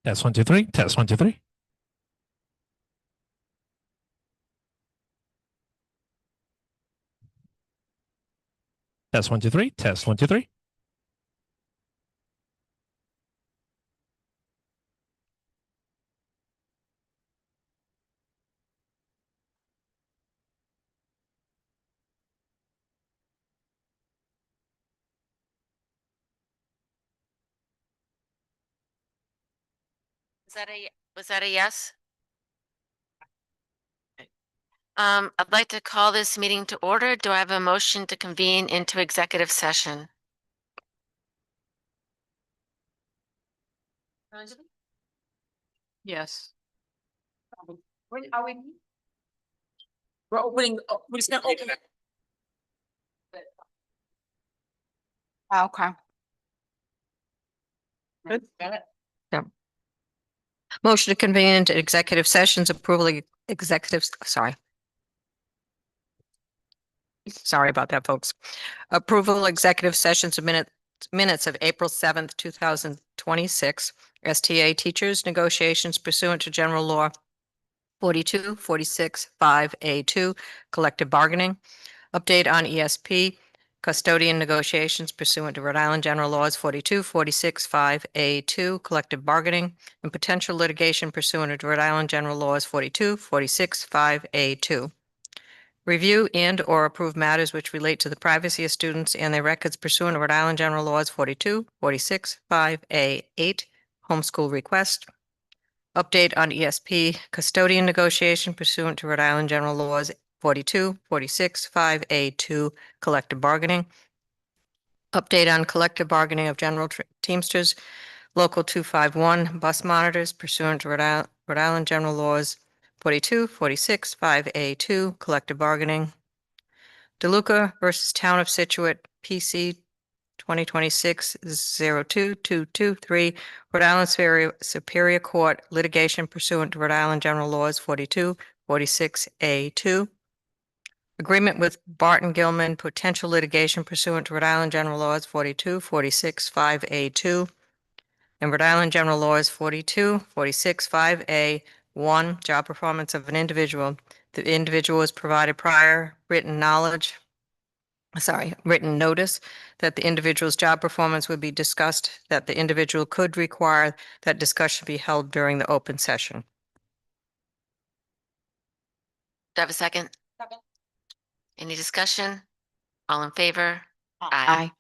Test one, two, three. Test one, two, three. Test one, two, three. Test one, two, three. Was that a yes? I'd like to call this meeting to order. Do I have a motion to convene into executive session? Yes. When are we? We're opening, we're just gonna open it. Okay. Good. Yeah. Motion to convene into executive sessions, approval executives, sorry. Sorry about that, folks. Approval executive sessions of minutes of April 7th, 2026. STA teachers negotiations pursuant to general law 42, 46, 5A2, collective bargaining. Update on ESP, custodian negotiations pursuant to Rhode Island General Laws 42, 46, 5A2, collective bargaining, and potential litigation pursuant to Rhode Island General Laws 42, 46, 5A2. Review and/or approve matters which relate to the privacy of students and their records pursuant to Rhode Island General Laws 42, 46, 5A8, homeschool request. Update on ESP custodian negotiation pursuant to Rhode Island General Laws 42, 46, 5A2, collective bargaining. Update on collective bargaining of general Teamsters, Local 251, bus monitors pursuant to Rhode Island General Laws 42, 46, 5A2, collective bargaining. DeLuca versus Town of Scituate, PC 2026-02223, Rhode Island Superior Court, litigation pursuant to Rhode Island General Laws 42, 46A2. Agreement with Barton Gilman, potential litigation pursuant to Rhode Island General Laws 42, 46, 5A2. And Rhode Island General Laws 42, 46, 5A1, job performance of an individual. The individual is provided prior written notice that the individual's job performance would be discussed, that the individual could require that discussion be held during the open session. Do I have a second? Second. Any discussion? All in favor? Aye.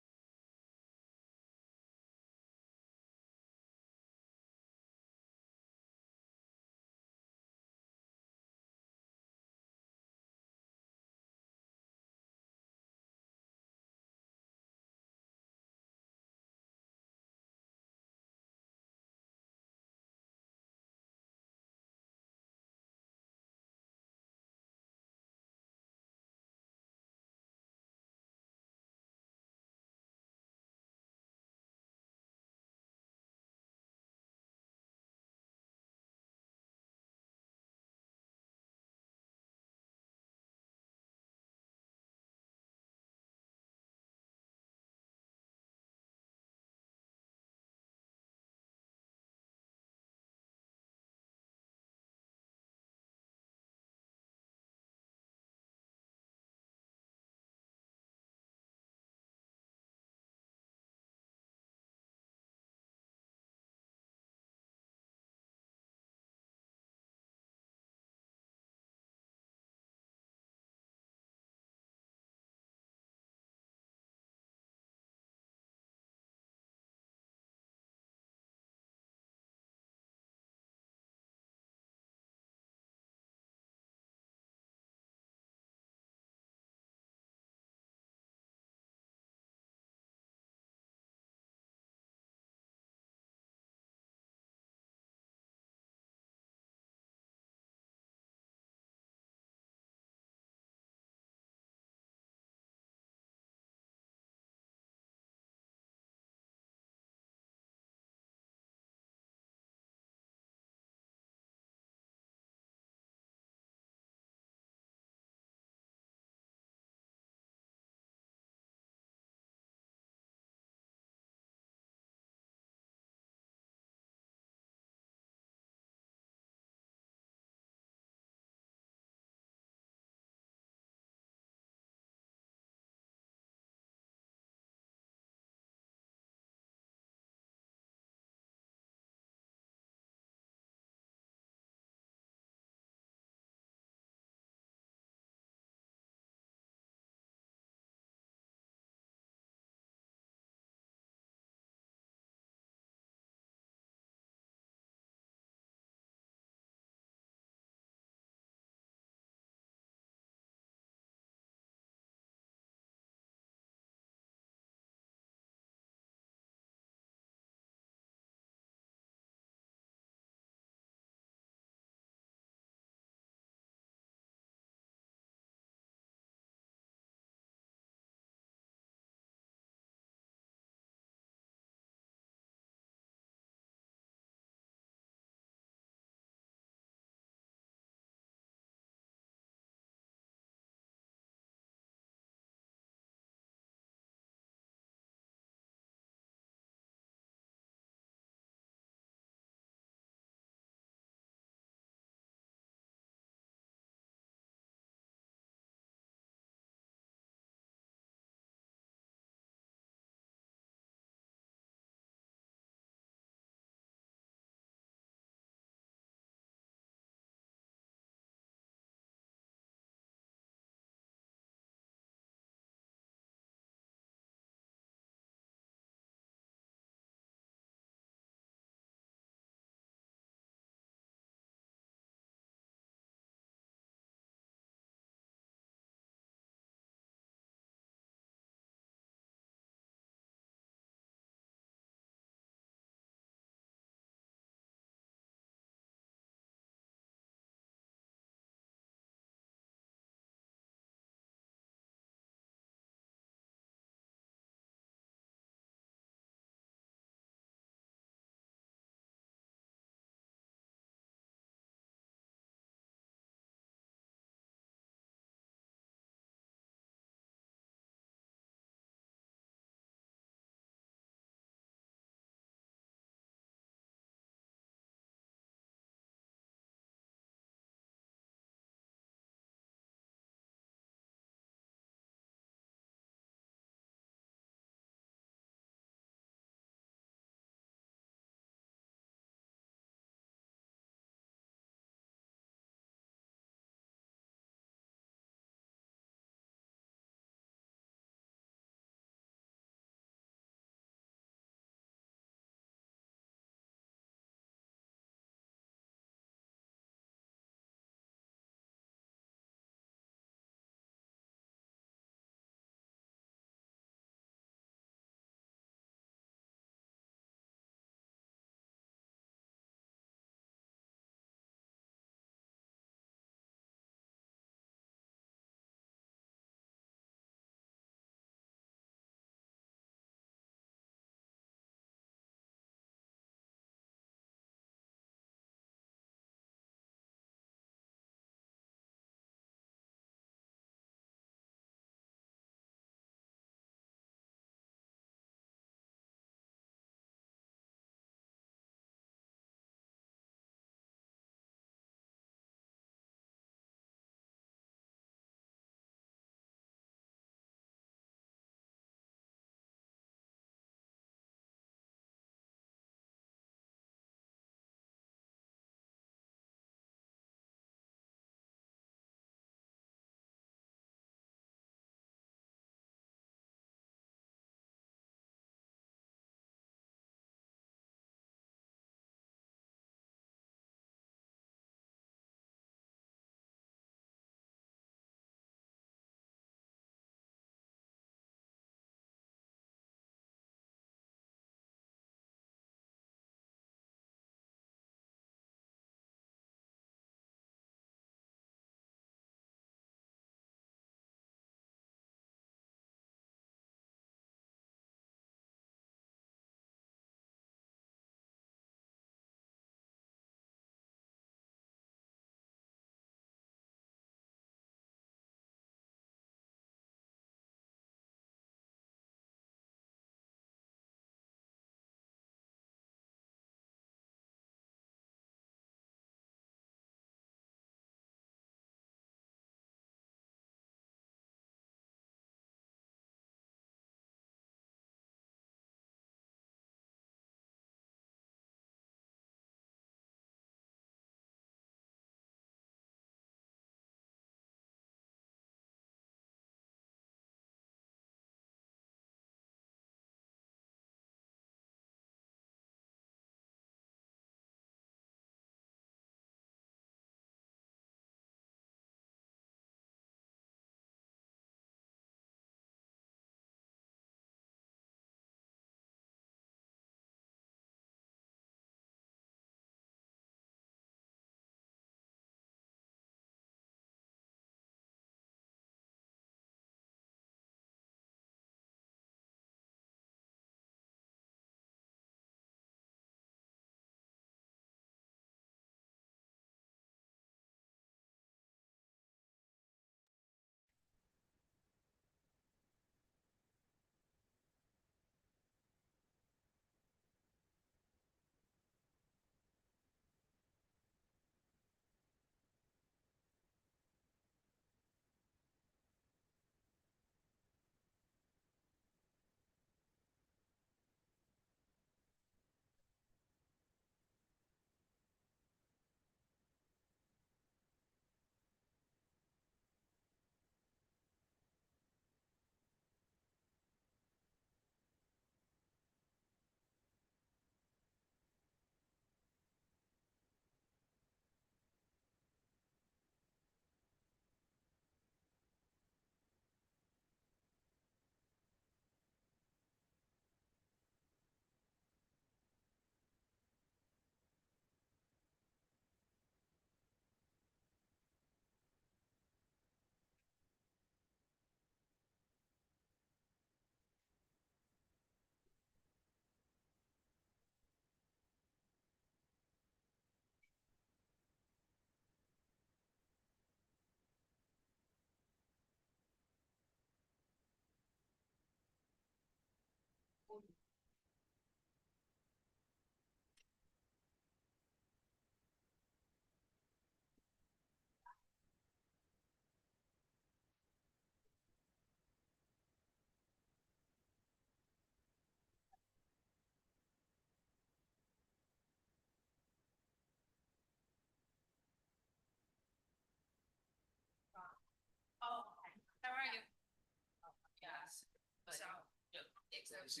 Thank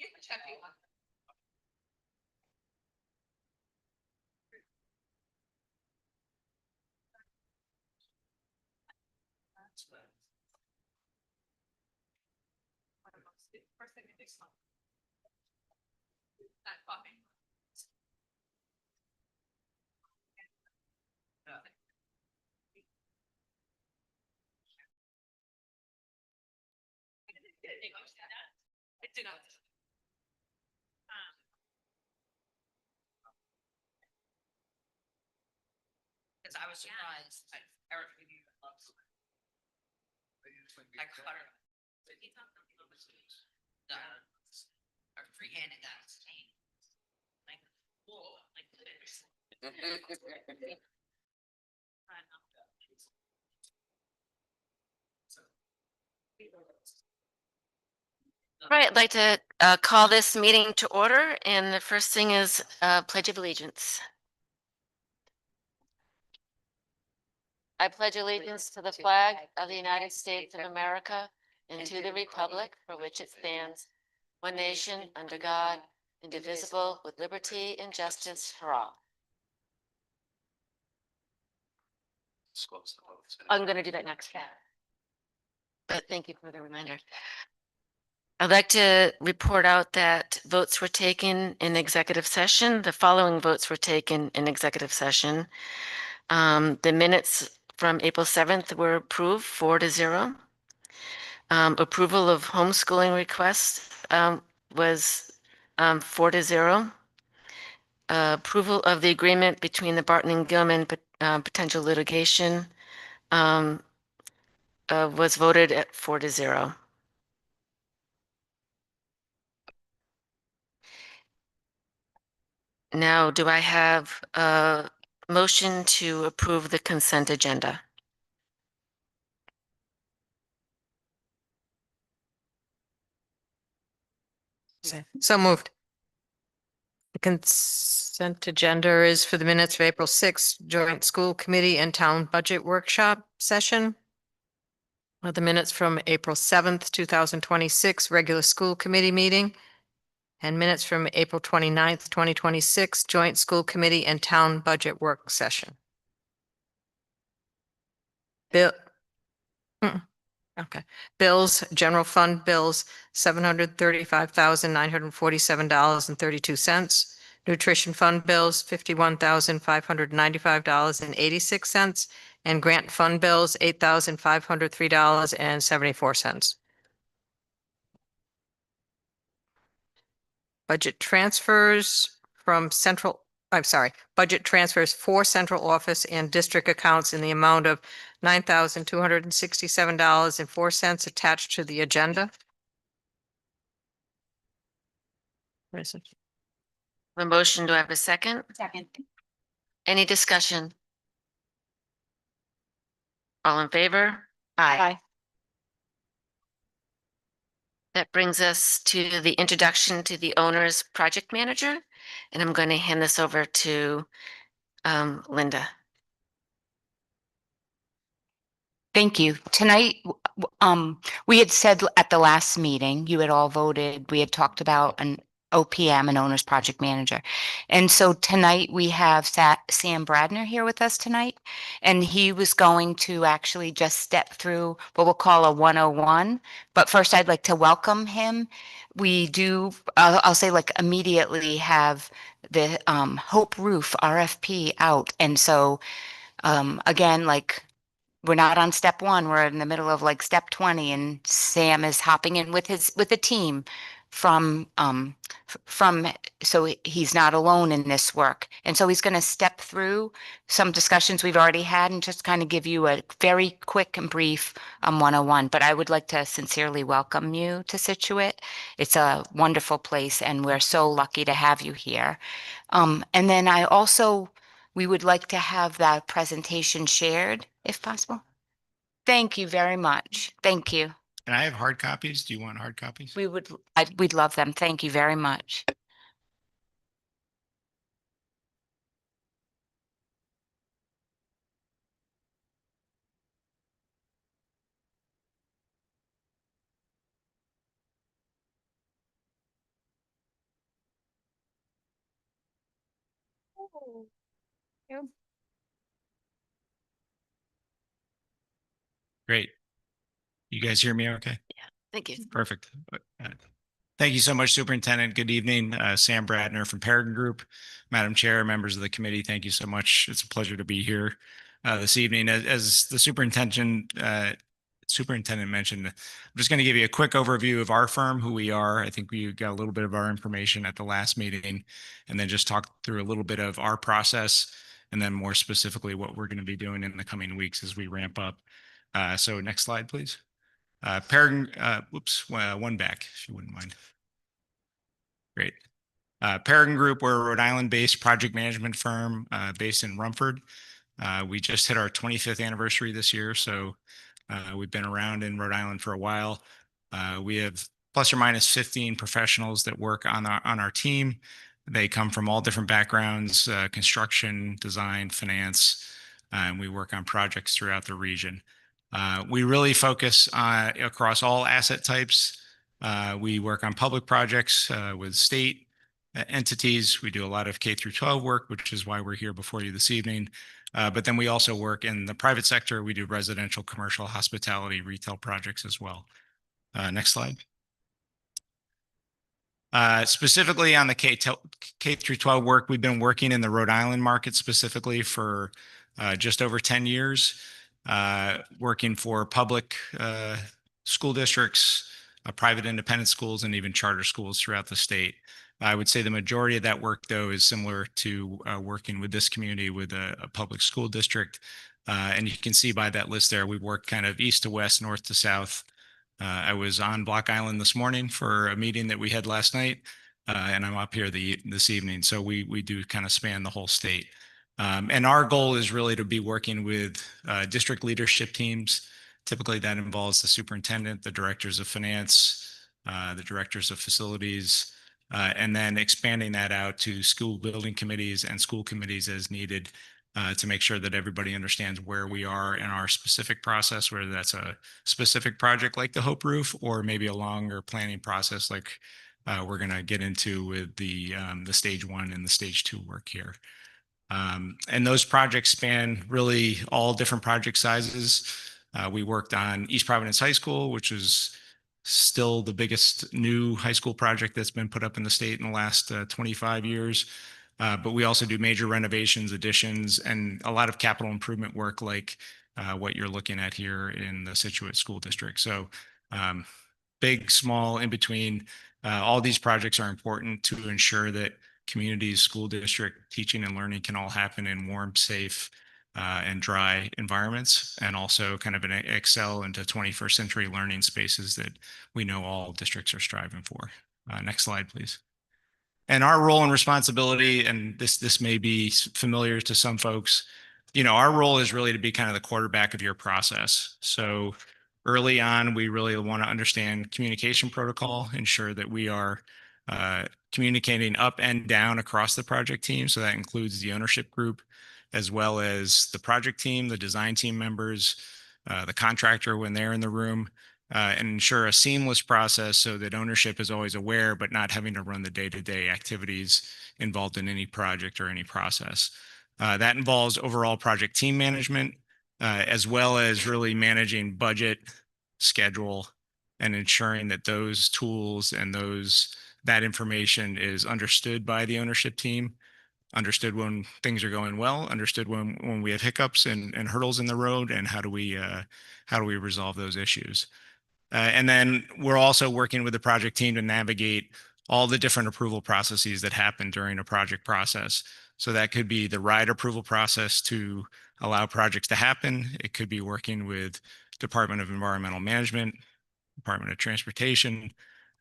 you for checking. First thing I think. Not coffee. I did not. Because I was surprised. Eric, I caught her. No, I free-handed that. Like, whoa, like this. Right, I'd like to call this meeting to order, and the first thing is Pledge of Allegiance. I pledge allegiance to the flag of the United States of America and to the republic for which it stands, one nation under God, indivisible, with liberty and justice for all. I'm going to do that next. But thank you for the reminder. I'd like to report out that votes were taken in executive session. The following votes were taken in executive session. The minutes from April 7th were approved 4-0. Approval of homeschooling requests was 4-0. Approval of the agreement between the Barton and Gilman potential litigation was voted at 4-0. Now, do I have a motion to approve the consent agenda? So moved. The consent agenda is for the minutes of April 6th, joint school committee and town budget workshop session. The minutes from April 7th, 2026, regular school committee meeting. And minutes from April 29th, 2026, joint school committee and town budget work session. Bill. Okay. Bills, general fund bills, $735,947.32. Nutrition fund bills, $51,595.86. And grant fund bills, $8,503.74. Budget transfers from budget transfers for central office and district accounts in the amount of $9,267.04 attached to the agenda. Where is it? A motion, do I have a second? Second. Any discussion? All in favor? Aye. That brings us to the introduction to the owner's project manager, and I'm going to hand this over to Linda. Thank you. Tonight, we had said at the last meeting, you had all voted, we had talked about an OPM, an owner's project manager. And so tonight we have Sam Bradner here with us tonight, and he was going to actually just step through what we'll call a 101. But first I'd like to welcome him. We do, I'll say like immediately have the Hope Roof RFP out. And so again, like we're not on step 1, we're in the middle of like step 20, and Sam is hopping in with a team from so he's not alone in this work. And so he's going to step through some discussions we've already had and just kind of give you a very quick and brief 101. But I would like to sincerely welcome you to Scituate. It's a wonderful place and we're so lucky to have you here. And then we would like to have that presentation shared if possible. Thank you very much. Thank you. And I have hard copies. Do you want hard copies? We'd love them. Thank you very much. Great. You guys hear me okay? Thank you. Perfect. Thank you so much, Superintendent. Good evening. Sam Bradner from Peregrine Group. Madam Chair, members of the committee, thank you so much. It's a pleasure to be here this evening. As the superintendent mentioned, I'm just going to give you a quick overview of our firm, who we are. I think we got a little bit of our information at the last meeting, and then just talk through a little bit of our process, and then more specifically what we're going to be doing in the coming weeks as we ramp up. So next slide, please. Peregrine, one back, if you wouldn't mind. Great. Peregrine Group, we're a Rhode Island-based project management firm based in Rumford. We just hit our 25th anniversary this year, so we've been around in Rhode Island for a while. We have plus or minus 15 professionals that work on our team. They come from all different backgrounds, construction, design, finance, and we work on projects throughout the region. We really focus across all asset types. We work on public projects with state entities. We do a lot of K through 12 work, which is why we're here before you this evening. But then we also work in the private sector. We do residential, commercial, hospitality, retail projects as well. Next slide. Specifically on the K through 12 work, we've been working in the Rhode Island market specifically for just over 10 years, working for public school districts, private independent schools, and even charter schools throughout the state. I would say the majority of that work, though, is similar to working with this community with a public school district. And you can see by that list there, we've worked kind of east to west, north to south. I was on Block Island this morning for a meeting that we had last night, and I'm up here this evening. So we do kind of span the whole state. And our goal is really to be working with district leadership teams. Typically, that involves the superintendent, the directors of finance, the directors of facilities, and then expanding that out to school building committees and school committees as needed to make sure that everybody understands where we are in our specific process, whether that's a specific project like the Hope Roof or maybe a longer planning process like we're going to get into with the stage 1 and the stage 2 work here. And those projects span really all different project sizes. We worked on East Providence High School, which is still the biggest new high school project that's been put up in the state in the last 25 years. But we also do major renovations, additions, and a lot of capital improvement work like what you're looking at here in the Scituate School District. So big, small, in between, all these projects are important to ensure that communities, school district, teaching and learning can all happen in warm, safe, and dry environments, and also kind of an excel into 21st century learning spaces that we know all districts are striving for. Next slide, please. And our role and responsibility, and this may be familiar to some folks, our role is really to be kind of the quarterback of your process. So early on, we really want to understand communication protocol, ensure that we are communicating up and down across the project team. So that includes the ownership group, as well as the project team, the design team members, the contractor when they're in the room, and ensure a seamless process so that ownership is always aware, but not having to run the day-to-day activities involved in any project or any process. That involves overall project team management, as well as really managing budget, schedule, and ensuring that those tools and that information is understood by the ownership team, understood when things are going well, understood when we have hiccups and hurdles in the road, and how do we resolve those issues. And then we're also working with the project team to navigate all the different approval processes that happen during a project process. So that could be the RIDE approval process to allow projects to happen. It could be working with Department of Environmental Management, Department of Transportation,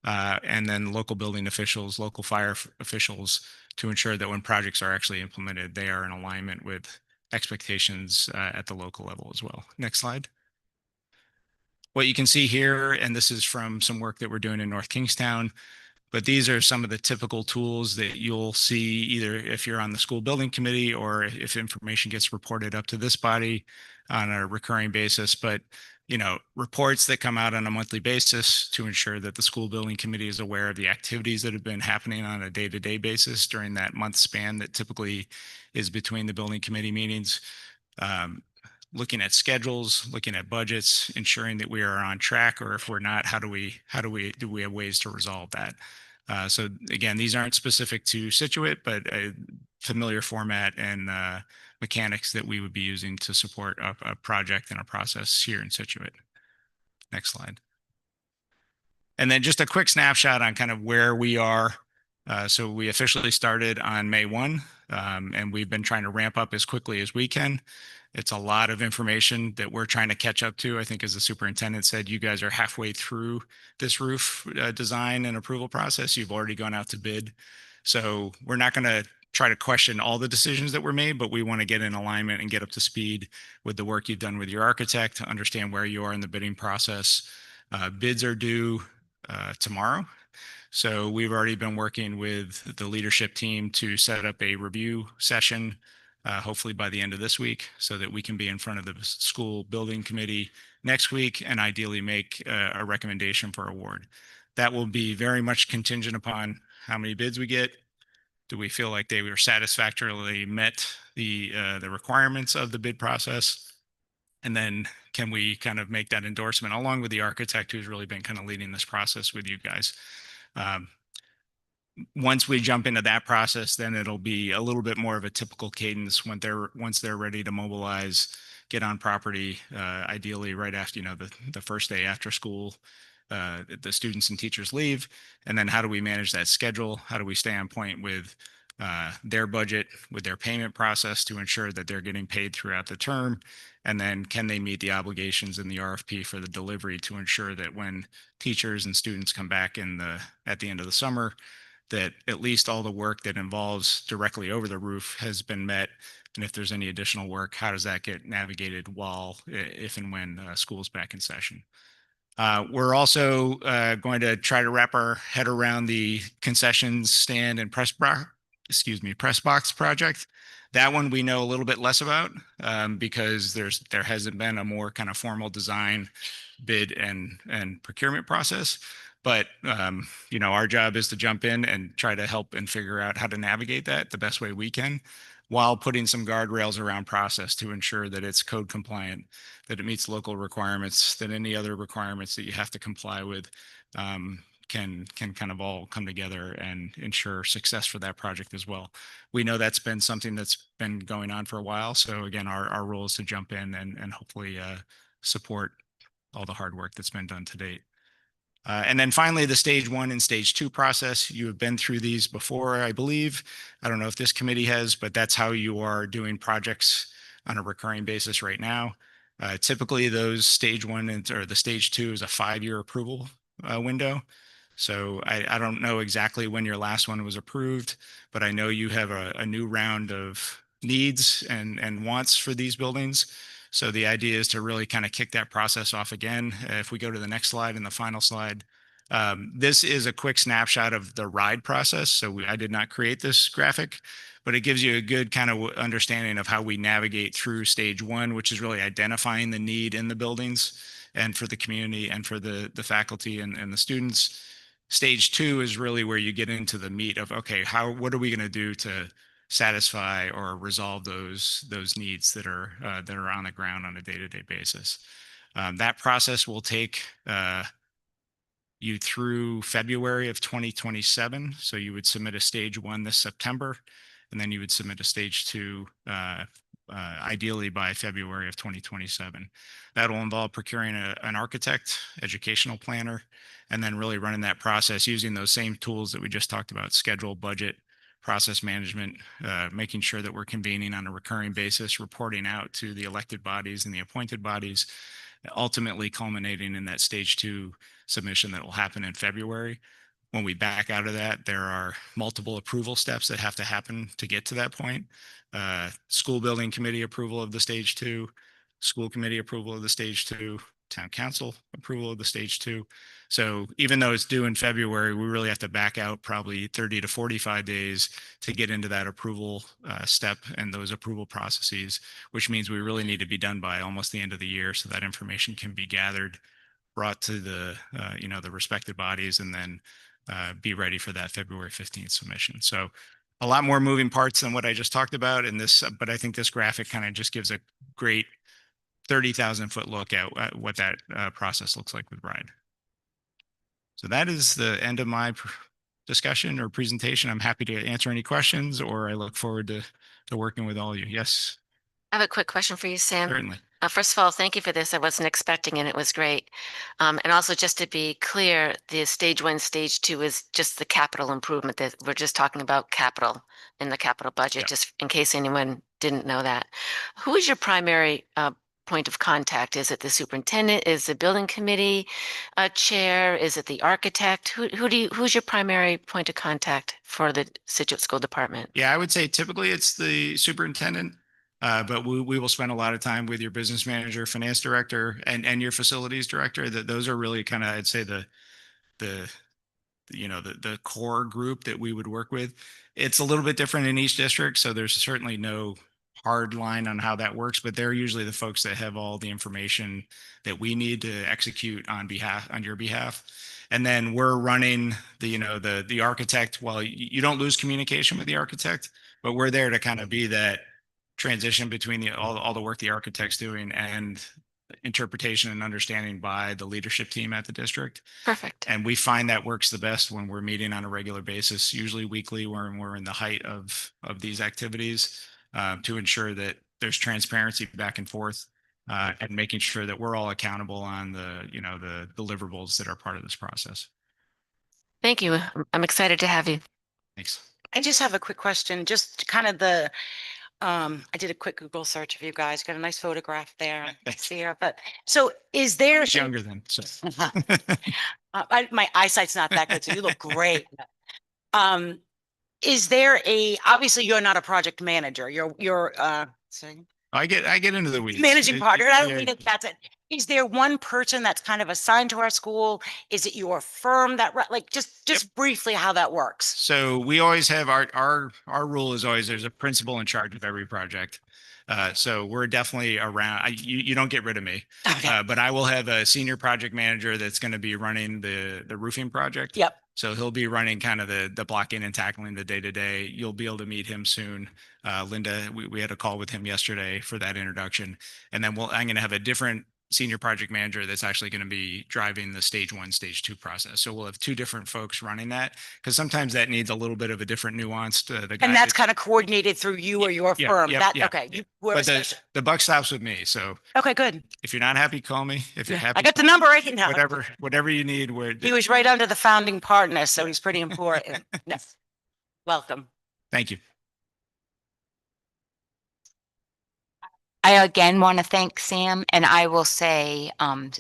and then local building officials, local fire officials, to ensure that when projects are actually implemented, they are in alignment with expectations at the local level as well. Next slide. What you can see here, and this is from some work that we're doing in North Kingstown, but these are some of the typical tools that you'll see either if you're on the school building committee or if information gets reported up to this body on a recurring basis. But reports that come out on a monthly basis to ensure that the school building committee is aware of the activities that have been happening on a day-to-day basis during that month span that typically is between the building committee meetings. Looking at schedules, looking at budgets, ensuring that we are on track, or if we're not, do we have ways to resolve that? So again, these aren't specific to Scituate, but a familiar format and mechanics that we would be using to support a project and a process here in Scituate. Next slide. And then just a quick snapshot on kind of where we are. So we officially started on May 1, and we've been trying to ramp up as quickly as we can. It's a lot of information that we're trying to catch up to. I think as the superintendent said, you guys are halfway through this roof design and approval process. You've already gone out to bid. So we're not going to try to question all the decisions that were made, but we want to get in alignment and get up to speed with the work you've done with your architect to understand where you are in the bidding process. Bids are due tomorrow. So we've already been working with the leadership team to set up a review session, hopefully by the end of this week, so that we can be in front of the school building committee next week and ideally make a recommendation for award. That will be very much contingent upon how many bids we get. Do we feel like they were satisfactorily met the requirements of the bid process? And then can we kind of make that endorsement along with the architect who's really been kind of leading this process with you guys? Once we jump into that process, then it'll be a little bit more of a typical cadence once they're ready to mobilize, get on property, ideally right after, the first day after school, the students and teachers leave. And then how do we manage that schedule? How do we stay on point with their budget, with their payment process to ensure that they're getting paid throughout the term? And then can they meet the obligations in the RFP for the delivery to ensure that when teachers and students come back at the end of the summer, that at least all the work that involves directly over the roof has been met. And if there's any additional work, how does that get navigated if and when school's back in session? We're also going to try to wrap our head around the concessions stand and press box project. That one we know a little bit less about because there hasn't been a more kind of formal design, bid and procurement process. But our job is to jump in and try to help and figure out how to navigate that the best way we can, while putting some guardrails around process to ensure that it's code compliant, that it meets local requirements, that any other requirements that you have to comply with can kind of all come together and ensure success for that project as well. We know that's been something that's been going on for a while. So again, our role is to jump in and hopefully support all the hard work that's been done to date. And then finally, the stage 1 and stage 2 process. You have been through these before, I believe. I don't know if this committee has, but that's how you are doing projects on a recurring basis right now. Typically, those stage 1 or the stage 2 is a 5-year approval window. So I don't know exactly when your last one was approved, but I know you have a new round of needs and wants for these buildings. So the idea is to really kind of kick that process off again. If we go to the next slide and the final slide, this is a quick snapshot of the RIDE process. So I did not create this graphic, but it gives you a good kind of understanding of how we navigate through stage 1, which is really identifying the need in the buildings and for the community and for the faculty and the students. Stage 2 is really where you get into the meat of, okay, what are we going to do to satisfy or resolve those needs that are on the ground on a day-to-day basis. That process will take you through February of 2027. So you would submit a stage 1 this September, and then you would submit a stage 2 ideally by February of 2027. That will involve procuring an architect, educational planner, and then really running that process using those same tools that we just talked about: schedule, budget, process management, making sure that we're convening on a recurring basis, reporting out to the elected bodies and the appointed bodies, ultimately culminating in that stage 2 submission that will happen in February. When we back out of that, there are multiple approval steps that have to happen to get to that point. School building committee approval of the stage 2, school committee approval of the stage 2, town council approval of the stage 2. So even though it's due in February, we really have to back out probably 30 to 45 days to get into that approval step and those approval processes, which means we really need to be done by almost the end of the year so that information can be gathered, brought to the, the respective bodies, and then be ready for that February 15th submission. So a lot more moving parts than what I just talked about in this, but I think this graphic kind of just gives a great 30,000-foot look at what that process looks like with Bride. So that is the end of my discussion or presentation. I'm happy to answer any questions, or I look forward to working with all of you. Yes, I have a quick question for you, Sam. certainly. First of all, thank you for this. I wasn't expecting it. It was great. And also just to be clear, the stage 1, stage 2 is just the capital improvement that we're just talking about capital in the capital budget, Yeah. just in case anyone didn't know that. Who is your primary point of contact? Is it the superintendent? Is the building committee chair? Is it the architect? Who's your primary point of contact for the Scituate School Department? Yeah, I would say typically it's the superintendent. But we will spend a lot of time with your business manager, finance director, and your facilities director. That those are really kind of, I'd say, the core group that we would work with. It's a little bit different in each district, so there's certainly no hard line on how that works, but they're usually the folks that have all the information that we need to execute on your behalf. And then we're running the architect. Well, you don't lose communication with the architect, but we're there to kind of be that transition between all the work the architect's doing and interpretation and understanding by the leadership team at the district. Perfect. And we find that works the best when we're meeting on a regular basis, usually weekly, when we're in the height of these activities, to ensure that there's transparency back and forth, and making sure that we're all accountable on the deliverables that are part of this process. Thank you. I'm excited to have you. Thanks. I just have a quick question, just kind of I did a quick Google search of you guys, got a nice photograph there. Thanks. Here, but so is there? He's younger than so. My eyesight's not that good, so you look great. Is there obviously you're not a project manager, you're sorry, I get into the weeds. managing partner. I don't Yeah. mean it, that's it. Is there one person that's kind of assigned to our school? Is it your firm that like just briefly how that works? So we always have our rule is always there's a principal in charge of every project. So we're definitely around. You don't get rid of me, Okay. but I will have a senior project manager that's going to be running the roofing project. Yep. So he'll be running kind of the blocking and tackling the day to day. You'll be able to meet him soon. Linda, we had a call with him yesterday for that introduction, and then I'm going to have a different senior project manager that's actually going to be driving the stage 1, stage 2 process. So we'll have 2 different folks running that, because sometimes that needs a little bit of a different nuance to the guy. And that's kind of coordinated through you or your firm. Okay. Yeah. We're But the buck stops with me. So okay, good. if you're not happy, call me. If you're happy, I got the number right now. whatever you need. He was right under the founding partner, so he's pretty important. No. Welcome. Thank you. I again want to thank Sam, and I will say,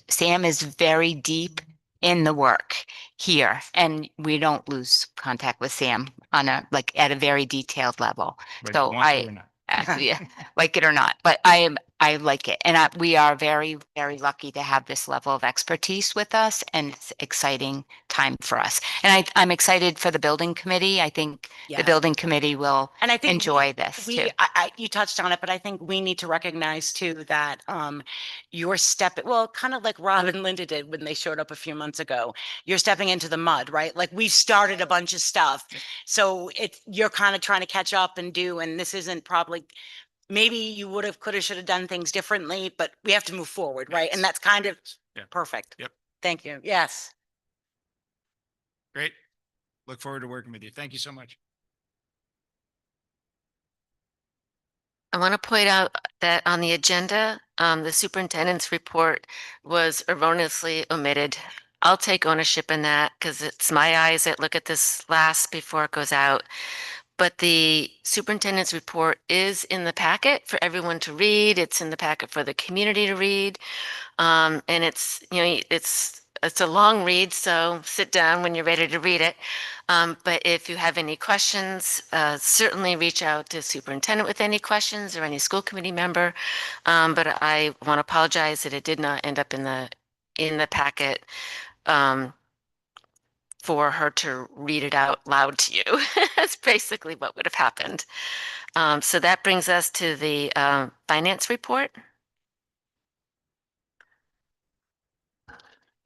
Sam is very deep in the work here, and we don't lose contact with Sam on at a very detailed level. But So want to or not. Yeah, like it or not, but I like it. And we are very, very lucky to have this level of expertise with us, and it's exciting time for us. And I'm excited for the building committee. I think the building committee will And I think enjoy this too. you touched on it, but I think we need to recognize too that you're kind of like Rob and Linda did when they showed up a few months ago. You're stepping into the mud, right? Like we've started a bunch of stuff. So you're kind of trying to catch up and and this isn't probably, maybe you could have, should have done things differently, but we have to move forward, right? And that's kind of perfect. Yep. Thank you. Yes. Great. Look forward to working with you. Thank you so much. I want to point out that on the agenda, the superintendent's report was erroneously omitted. I'll take ownership in that because it's my eyes that look at this last before it goes out. But the superintendent's report is in the packet for everyone to read. It's in the packet for the community to read. And it's it's a long read, so sit down when you're ready to read it. But if you have any questions, certainly reach out to superintendent with any questions or any school committee member. But I want to apologize that it did not end up in the packet for her to read it out loud to you. That's basically what would have happened. So that brings us to the finance report.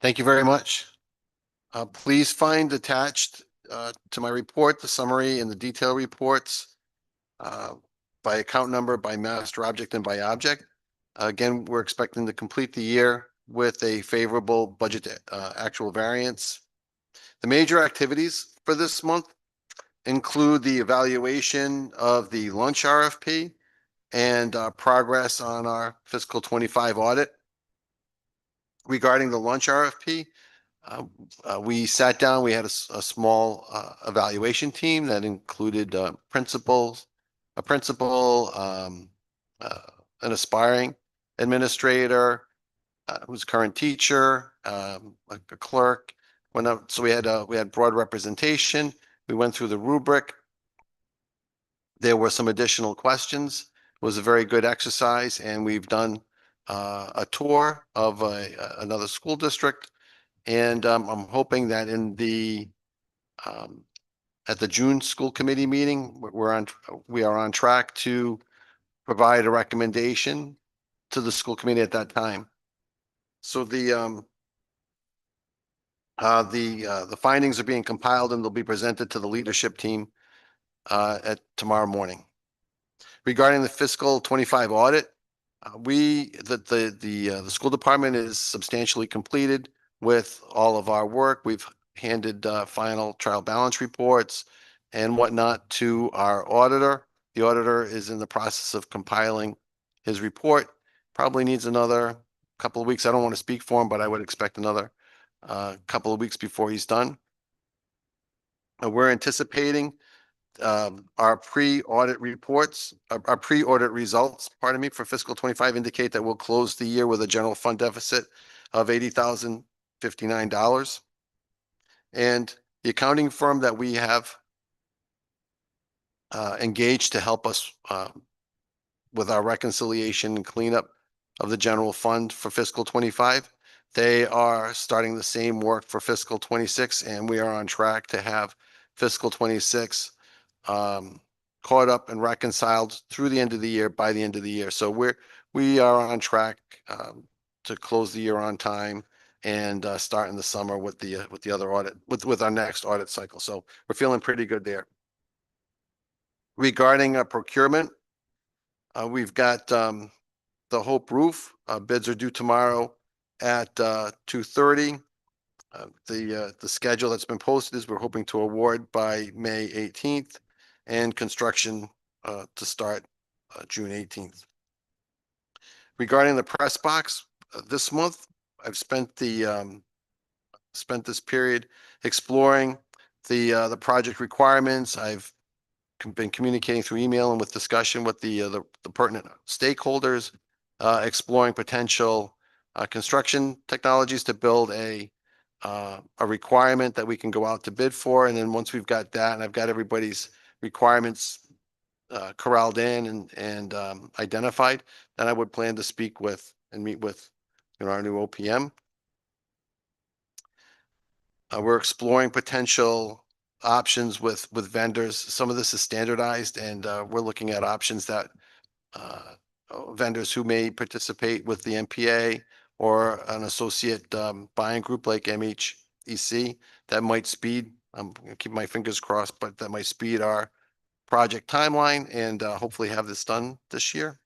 Thank you very much. Please find attached to my report, the summary and the detail reports by account number, by master object, and by object. Again, we're expecting to complete the year with a favorable budget actual variance. The major activities for this month include the evaluation of the lunch RFP and progress on our fiscal 25 audit. Regarding the lunch RFP, we sat down, we had a small evaluation team that included a principal, an aspiring administrator, who's a current teacher, a clerk. So we had broad representation. We went through the rubric. There were some additional questions. It was a very good exercise, and we've done a tour of another school district. And I'm hoping that at the June school committee meeting, we are on track to provide a recommendation to the school committee at that time. So the findings are being compiled and they'll be presented to the leadership team at tomorrow morning. Regarding the fiscal 25 audit, the school department is substantially completed with all of our work. We've handed final trial balance reports and whatnot to our auditor. The auditor is in the process of compiling his report. Probably needs another couple of weeks. I don't want to speak for him, but I would expect another couple of weeks before he's done. We're anticipating our pre-audit reports, our pre-audit results, pardon me, for fiscal 25 indicate that we'll close the year with a general fund deficit of $80,059. And the accounting firm that we have engaged to help us with our reconciliation and cleanup of the general fund for fiscal 25, they are starting the same work for fiscal 26, and we are on track to have fiscal 26 caught up and reconciled through the end of the year, by the end of the year. So we are on track to close the year on time and start in the summer with the other audit, with our next audit cycle. So we're feeling pretty good there. Regarding procurement, we've got the Hope Roof. Bids are due tomorrow at 2:30. The schedule that's been posted is we're hoping to award by May 18th and construction to start June 18th. Regarding the press box, this month I've spent this period exploring the project requirements. I've been communicating through email and with discussion with the pertinent stakeholders, exploring potential construction technologies to build a requirement that we can go out to bid for. And then once we've got that and I've got everybody's requirements corralled in and identified, then I would plan to speak with and meet with our new OPM. We're exploring potential options with vendors. Some of this is standardized, and we're looking at options that vendors who may participate with the MPA or an associate buying group like MHEC that might speed. I'm gonna keep my fingers crossed, but that might speed our project timeline and hopefully have this done this year.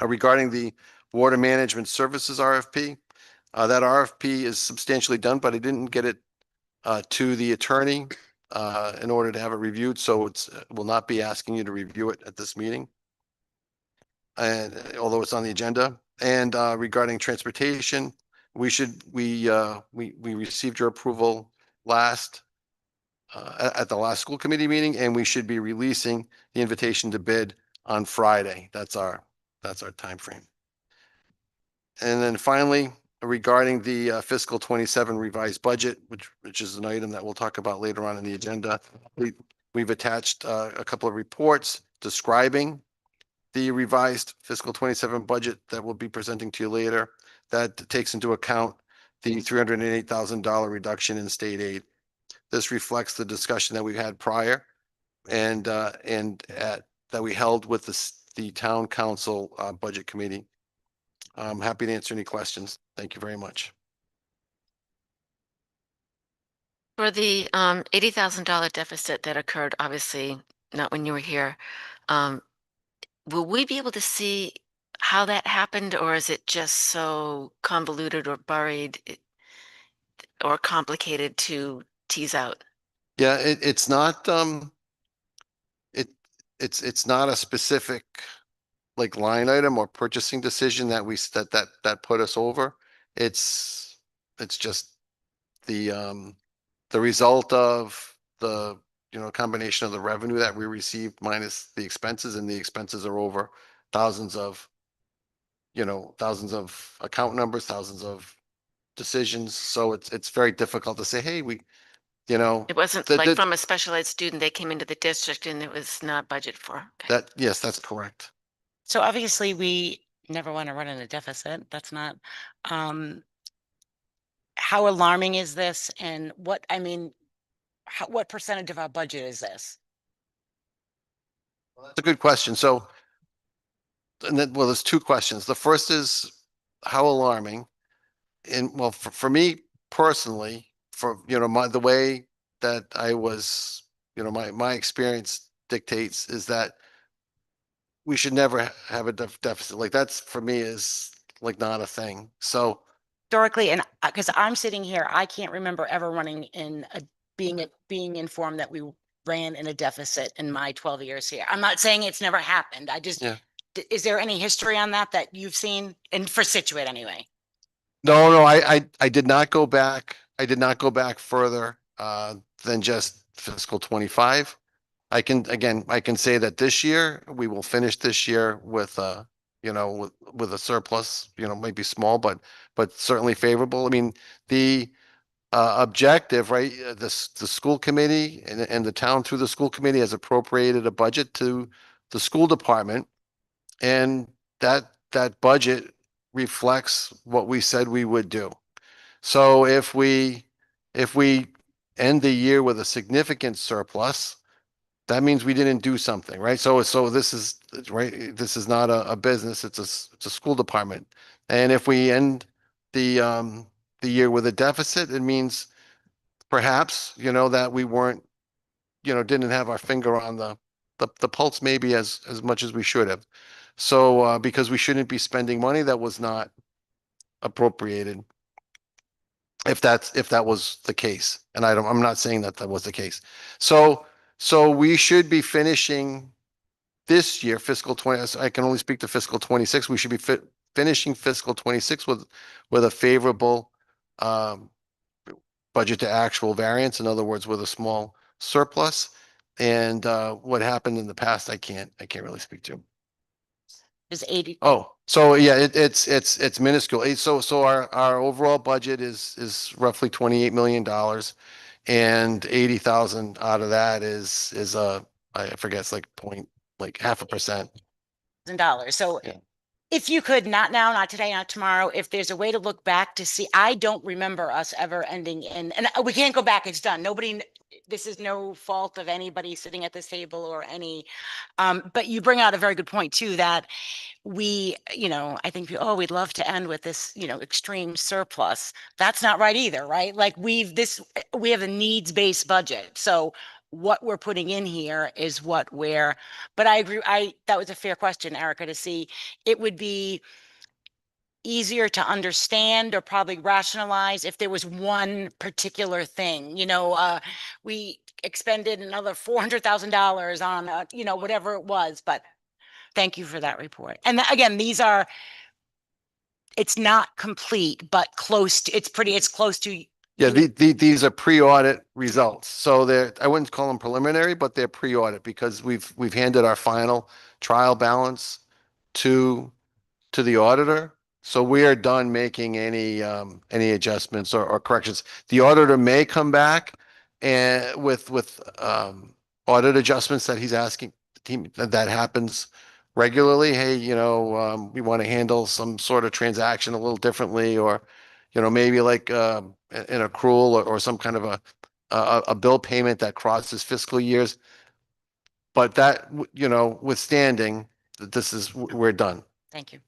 Regarding the water management services RFP, that RFP is substantially done, but I didn't get it to the attorney in order to have it reviewed. So we'll not be asking you to review it at this meeting. And although it's on the agenda. And regarding transportation, we received your approval at the last school committee meeting, and we should be releasing the invitation to bid on Friday. That's our time frame. And then finally, regarding the fiscal 27 revised budget, which is an item that we'll talk about later on in the agenda. We've attached a couple of reports describing the revised fiscal 27 budget that we'll be presenting to you later. That takes into account the $308,000 reduction in state aid. This reflects the discussion that we had prior and that we held with the town council budget committee. I'm happy to answer any questions. Thank you very much. For the $80,000 deficit that occurred, obviously not when you were here, will we be able to see how that happened, or is it just so convoluted or buried or complicated to tease out? Yeah, it's not it's not a specific like line item or purchasing decision that that put us over. It's just the result of the combination of the revenue that we received minus the expenses, and the expenses are over thousands of account numbers, thousands of decisions. So it's very difficult to say, hey, It wasn't that- like that- from a special ed student, they came into the district and it was not budgeted for. Okay. yes, that's correct. So obviously we never want to run in a deficit. That's not, how alarming is this? And what percentage of our budget is this? That's a good question. So, and then, well, there's two questions. The first is how alarming. And well, for me personally, for, the way that I was, my experience dictates is that we should never have a deficit. Like that's for me is like not a thing. So, Historically, and because I'm sitting here, I can't remember ever running in being informed that we ran in a deficit in my 12 years here. I'm not saying it's never happened. I just, Yeah. is there any history on that you've seen? And for Scituate anyway? no, I did not go back. I did not go back further than just fiscal 25. I can say that this year, we will finish this year with with a surplus, maybe small, but certainly favorable. I mean, the objective, right? The school committee and the town through the school committee has appropriated a budget to the school department. And that budget reflects what we said we would do. So if we end the year with a significant surplus, that means we didn't do something, right? So this is right. This is not a business. It's a school department. And if we end the year with a deficit, it means perhaps, that we weren't, didn't have our finger on the pulse maybe as much as we should have. So because we shouldn't be spending money that was not appropriated. If that was the case. And I'm not saying that was the case. So we should be finishing this year, fiscal 20, I can only speak to fiscal 26. We should be finishing fiscal 26 with a favorable budget to actual variance. In other words, with a small surplus. And what happened in the past, I can't really speak to. Is 80? Oh, so yeah, it's minuscule. So our overall budget is roughly $28 million, and 80,000 out of that is I forget, it's like half a percent. $1,000. So Yeah. if you could, not now, not today, not tomorrow, if there's a way to look back to see, I don't remember us ever ending in, and we can't go back, it's done. This is no fault of anybody sitting at this table or any, but you bring out a very good point too, that we, I think, we'd love to end with this, extreme surplus. That's not right either, right? Like we have a needs-based budget. So what we're putting in here is but I agree. That was a fair question, Erica, to see. It would be easier to understand or probably rationalize if there was one particular thing, we expended another $400,000 on, whatever it was, but thank you for that report. And again, it's not complete, but it's close to. Yeah, these are pre-audit results. So I wouldn't call them preliminary, but they're pre-audit because we've handed our final trial balance to the auditor. So we are done making any adjustments or corrections. The auditor may come back and with audit adjustments that he's asking, that happens regularly. Hey, we want to handle some sort of transaction a little differently, or, maybe like an accrual or some kind of a bill payment that crosses fiscal years. But that, withstanding, we're done. Thank you.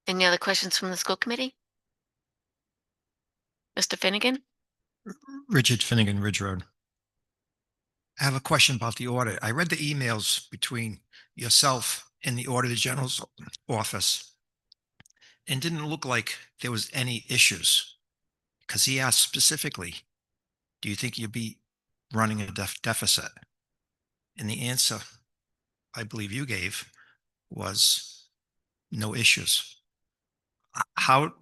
Any other questions from the school committee? Mr. Finnegan? Richard Finnegan, Ridge Road. I have a question about the audit. I read the emails between yourself and the Auditor General's office, and didn't look like there was any issues, because he asked specifically, do you think you'll be running a deficit? And the answer I believe you gave was no issues. How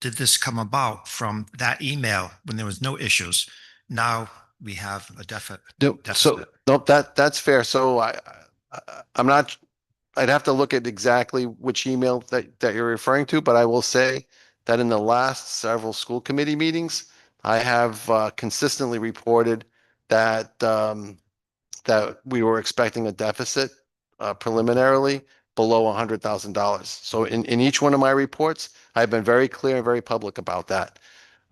did this come about from that email when there was no issues? Now we have a deficit. So, nope, that's fair. So I'm not, I'd have to look at exactly which email that you're referring to, but I will say that in the last several school committee meetings, I have consistently reported that that we were expecting a deficit preliminarily below $100,000. So in each one of my reports, I've been very clear and very public about that.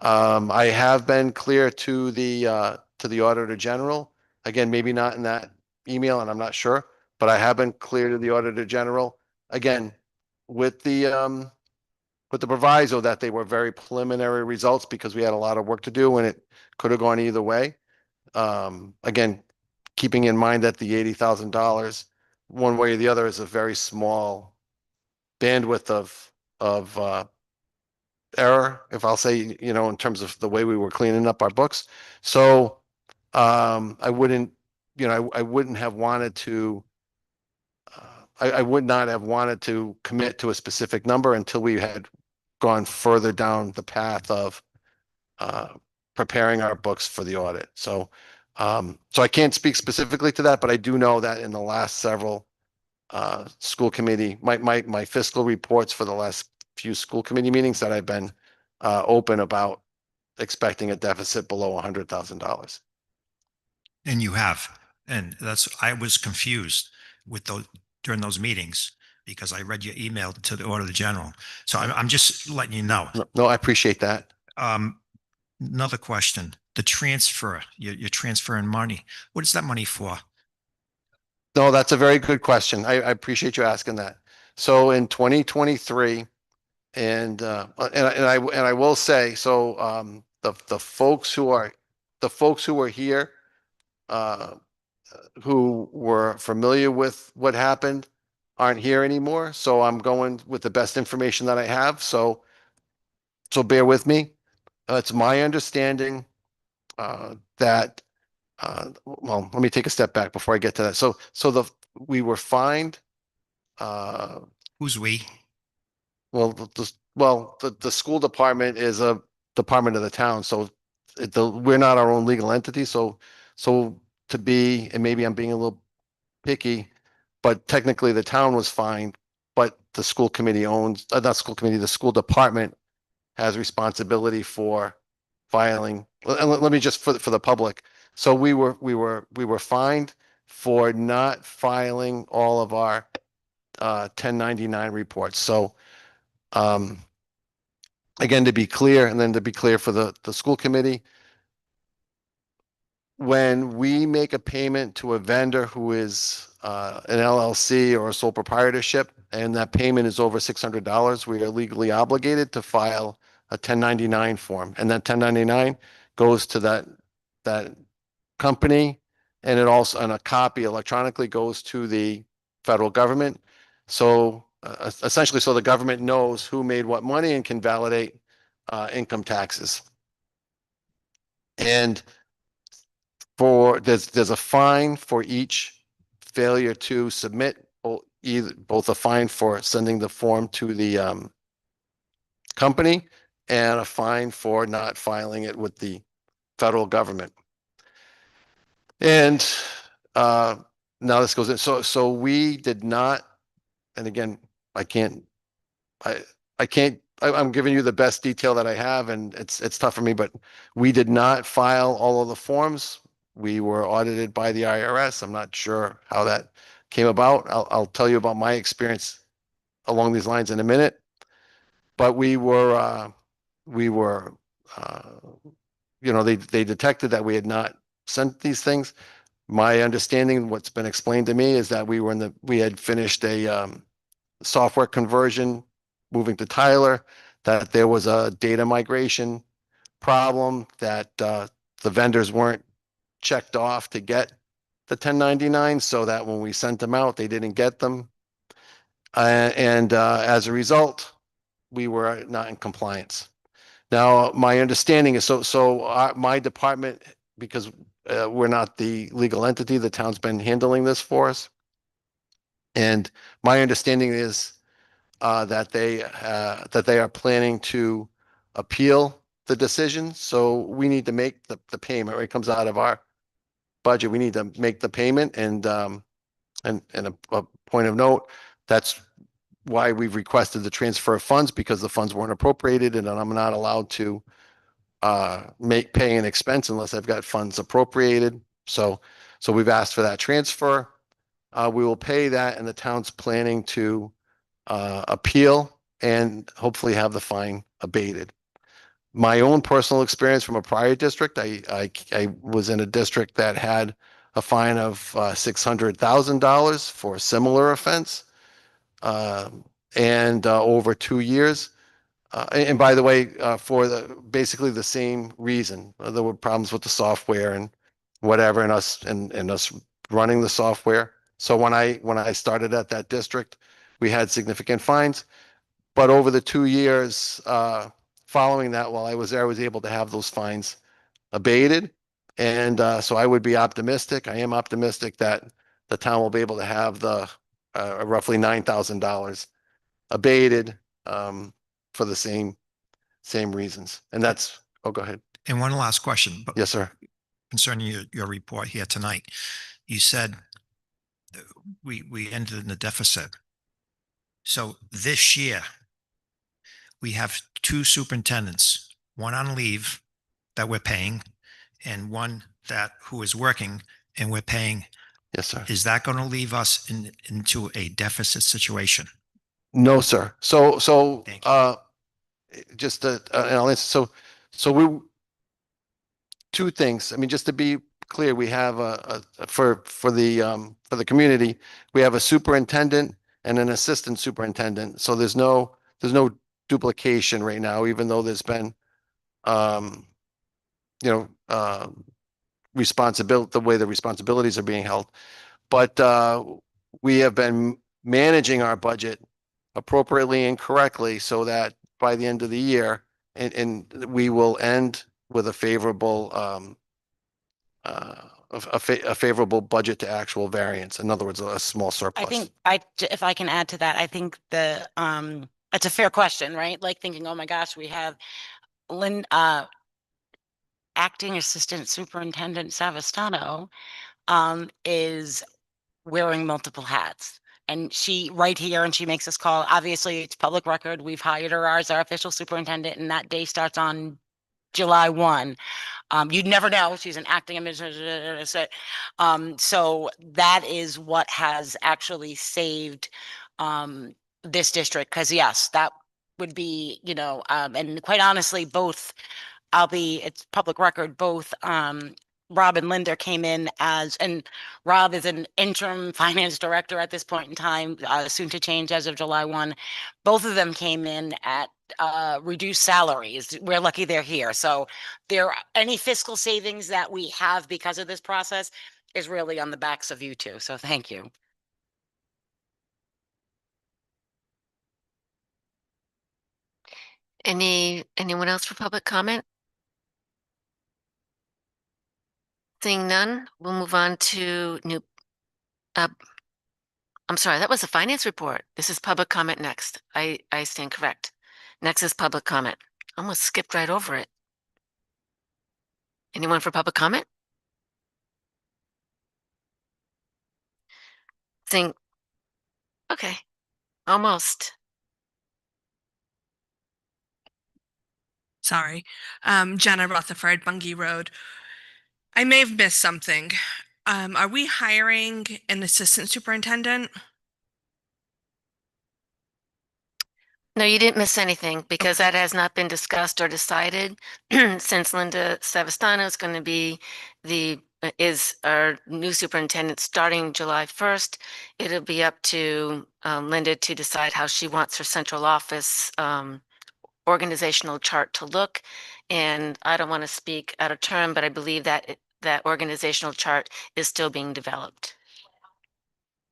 I have been clear to the Auditor General. Again, maybe not in that email, and I'm not sure, but I have been clear to the Auditor General. Again, with the proviso that they were very preliminary results, because we had a lot of work to do and it could have gone either way. Again, keeping in mind that the $80,000, one way or the other, is a very small bandwidth of error, if I'll say, in terms of the way we were cleaning up our books. So I wouldn't, I wouldn't have wanted to, I would not have wanted to commit to a specific number until we had gone further down the path of preparing our books for the audit. So I can't speak specifically to that, but I do know that in the last several school committee, my fiscal reports for the last few school committee meetings, that I've been open about expecting a deficit below $100,000. And you have, and I was confused with those during those meetings, because I read your email to the Auditor General. So I'm just letting you know. No, I appreciate that. Another question, the transfer, you're transferring money. What is that money for? No, that's a very good question. I appreciate you asking that. So in 2023, and I will say, so the folks who are here, who were familiar with what happened, aren't here anymore. So I'm going with the best information that I have. So bear with me. It's my understanding that well, let me take a step back before I get to that. So we were fined. Who's we? Well, the school department is a department of the town, so we're not our own legal entity. So to be, and maybe I'm being a little picky, but technically the town was fined, but the school committee owns, not school committee, the school department has responsibility for filing. And let me just, for the public. So we were fined for not filing all of our 1099 reports. So again, to be clear, and then to be clear for the school committee, when we make a payment to a vendor who is an LLC or a sole proprietorship, and that payment is over $600, we are legally obligated to file a 1099 form. And that 1099 goes to that company, and it also, and a copy electronically goes to the federal government. So essentially, so the government knows who made what money and can validate income taxes. And there's a fine for each failure to submit, both a fine for sending the form to the company and a fine for not filing it with the federal government. And now this goes in. So we did not and again, I can't, I can't, I'm giving you the best detail that I have, and it's tough for me, but we did not file all of the forms. We were audited by the IRS. I'm not sure how that came about. I'll tell you about my experience along these lines in a minute. But we were, uh, they detected that we had not sent these things. My understanding, what's been explained to me, is that we had finished a, software conversion, moving to Tyler, that there was a data migration problem, that the vendors weren't checked off to get the 1099, so that when we sent them out, they didn't get them. And as a result, we were not in compliance. Now, my understanding is, my department, because we're not the legal entity, the town's been handling this for us. And my understanding is that they are planning to appeal the decision. So we need to make the payment. It comes out of our budget. We need to make the payment, and a point of note, that's why we've requested the transfer of funds, because the funds weren't appropriated, and I'm not allowed to pay an expense unless I've got funds appropriated. So we've asked for that transfer. We will pay that, and the town's planning to appeal and hopefully have the fine abated. My own personal experience from a prior district, I was in a district that had a fine of $600,000 for a similar offense, and over 2 years. And by the way, for basically the same reason. There were problems with the software and whatever, and us running the software. So when I started at that district, we had significant fines. But over the 2 years following that, while I was there, I was able to have those fines abated. And so I would be optimistic. I am optimistic that the town will be able to have the roughly $9,000 abated for the same reasons. And that's, oh, go ahead. And one last question. Yes, sir. Concerning your report here tonight, you said we ended in a deficit. So this year, we have two superintendents, one on leave that we're paying, and one who is working and we're paying. Yes, sir. Is that going to leave us into a deficit situation? No, sir. So Thank you. just and I'll answer. So we, two things. I mean, just to be clear, we have for the community, we have a superintendent and an assistant superintendent. So there's no duplication right now, even though there's been responsibility, the way the responsibilities are being held. But we have been managing our budget appropriately and correctly, so that by the end of the year, and we will end with a favorable a favorable budget to actual variance. In other words, a small surplus. I think if I can add to that, I think it's a fair question, right? Like thinking, oh my gosh, we have acting assistant superintendent Savastano is wearing multiple hats. And she right here, and she makes this call. Obviously, it's public record. We've hired her as our official superintendent, and that day starts on July 1. You'd never know. She's an acting administrator. So that is what has actually saved this district. Because yes, that would be, and quite honestly, it's public record, both Rob and Linda came in and Rob is an interim finance director at this point in time, soon to change as of July 1. Both of them came in at reduced salaries. We're lucky they're here. So any fiscal savings that we have because of this process is really on the backs of you two. So thank you. Anyone else for public comment? Seeing none, we'll move on to I'm sorry, that was a finance report. This is public comment next. I stand correct. Next is public comment. Almost skipped right over it. Anyone for public comment? Okay. Almost. Sorry. Jenna Rutherford, Bungay Road. I may have missed something. Are we hiring an assistant superintendent? No, you didn't miss anything because that has not been discussed or decided since Linda Savastano is going to be is our new superintendent starting July 1st. It'll be up to Linda to decide how she wants her central office organizational chart to look. And I don't want to speak out of turn, but I believe that that organizational chart is still being developed.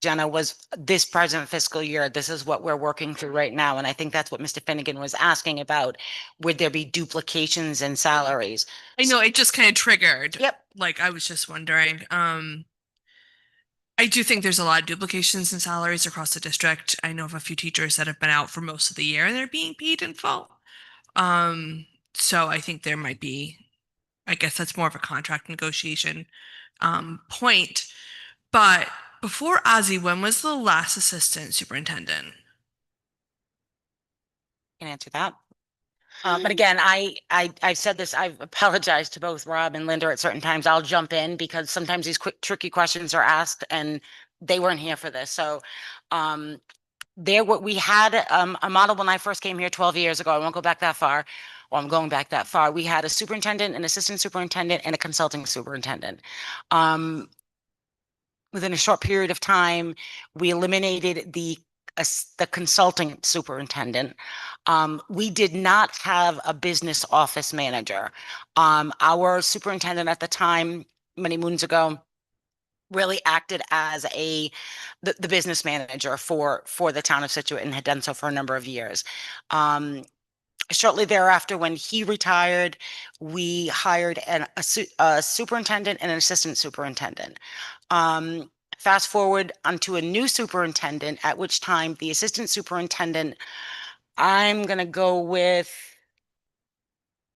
Jenna, was this present fiscal year, this is what we're working through right now. And I think that's what Mr. Finnegan was asking about. Would there be duplications in salaries? I know it just kind of triggered. Yep. Like I was just wondering. I do think there's a lot of duplications in salaries across the district. I know of a few teachers that have been out for most of the year and they're being paid in full. So I think there might be, I guess that's more of a contract negotiation point. But before Ozzy, when was the last assistant superintendent? Can answer that. But again, I've said this, I've apologized to both Rob and Linda at certain times. I'll jump in because sometimes these quick, tricky questions are asked and they weren't here for this. So, we had a model when I first came here 12 years ago. I won't go back that far. Well, I'm going back that far. We had a superintendent, an assistant superintendent, and a consulting superintendent. Within a short period of time, we eliminated the consulting superintendent. We did not have a business office manager. Our superintendent at the time, many moons ago, really acted as the business manager for the town of Scituate and had done so for a number of years. Shortly thereafter, when he retired, we hired a superintendent and an assistant superintendent. Fast forward onto a new superintendent, at which time the assistant superintendent, I'm going to go with,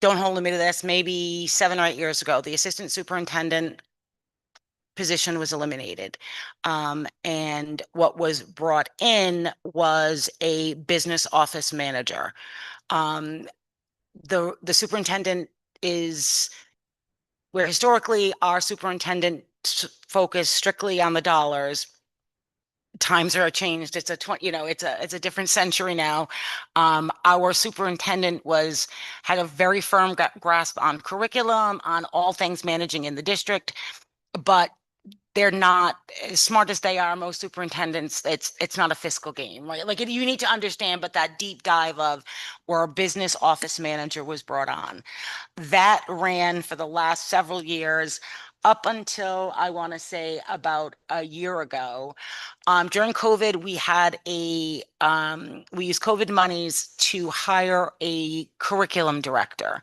don't hold me to this, maybe 7 or 8 years ago, the assistant superintendent position was eliminated. And what was brought in was a business office manager. The superintendent is where historically our superintendent focused strictly on the dollars. Times are changed. It's a different century now. Our superintendent had a very firm grasp on curriculum, on all things managing in the district, but they're not as smart as they are. Most superintendents, it's not a fiscal game, right? Like you need to understand, but that deep dive of where a business office manager was brought on, that ran for the last several years up until I want to say about a year ago. During COVID, we had we used COVID monies to hire a curriculum director.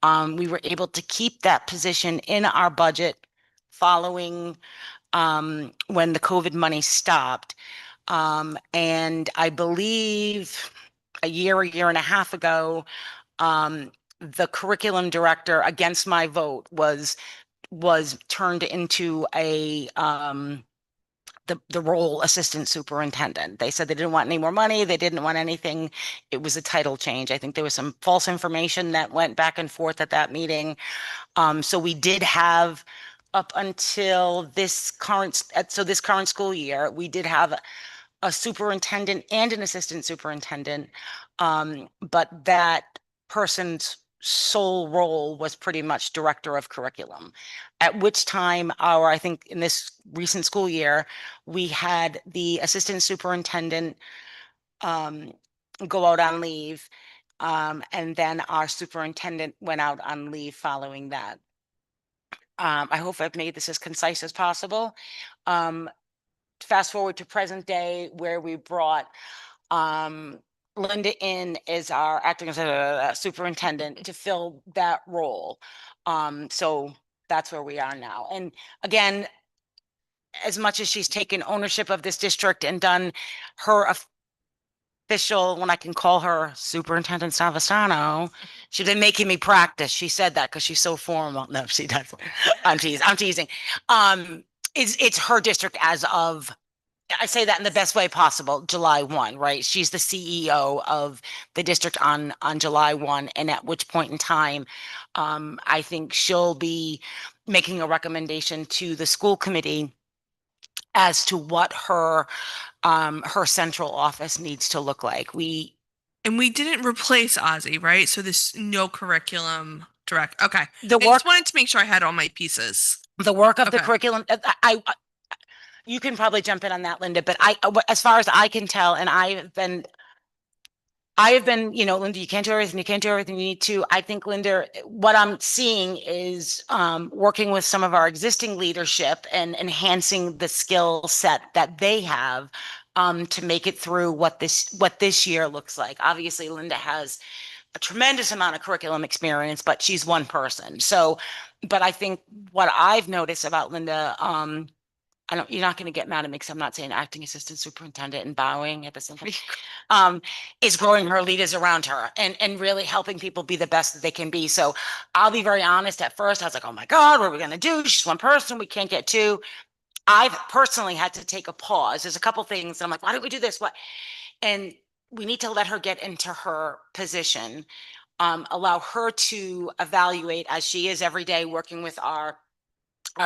We were able to keep that position in our budget following when the COVID money stopped. And I believe a year and a half ago, the curriculum director, against my vote, was turned into the role assistant superintendent. They said they didn't want any more money. They didn't want anything. It was a title change. I think there was some false information that went back and forth at that meeting. So we did have up until this current school year, we did have a superintendent and an assistant superintendent. But that person's sole role was pretty much director of curriculum, at which time I think in this recent school year, we had the assistant superintendent go out on leave. And then our superintendent went out on leave following that. I hope I've made this as concise as possible. Fast forward to present day, where we brought Linda in as our acting as a superintendent to fill that role. So that's where we are now. And again, as much as she's taken ownership of this district and done her official, when I can call her Superintendent Savastano, she's been making me practice. She said that because she's so formal. No, she doesn't. I'm teasing. It's her district as of I say that in the best way possible, July 1, right? She's the CEO of the district on July 1, and at which point in time, I think she'll be making a recommendation to the school committee as to what her central office needs to look like. And we didn't replace Ozzy, right? So this no curriculum direct. Okay. The I work, just wanted to make sure I had all my pieces. the work of the Okay. curriculum, you can probably jump in on that, Linda, but as far as I can tell, and I have been, Linda, you can't do everything. You can't do everything you need to. I think, Linda, what I'm seeing is working with some of our existing leadership and enhancing the skill set that they have to make it through what this year looks like. Obviously, Linda has a tremendous amount of curriculum experience, but she's one person. So, but I think what I've noticed about Linda, you're not going to get mad at me because I'm not saying acting assistant superintendent and bowing at the same time, is growing her leaders around her and really helping people be the best that they can be. So I'll be very honest. At first, I was like, oh my God, what are we going to do? She's one person. We can't get two. I've personally had to take a pause. There's a couple things. And I'm like, why don't we do this? What? And we need to let her get into her position, allow her to evaluate as she is every day working with our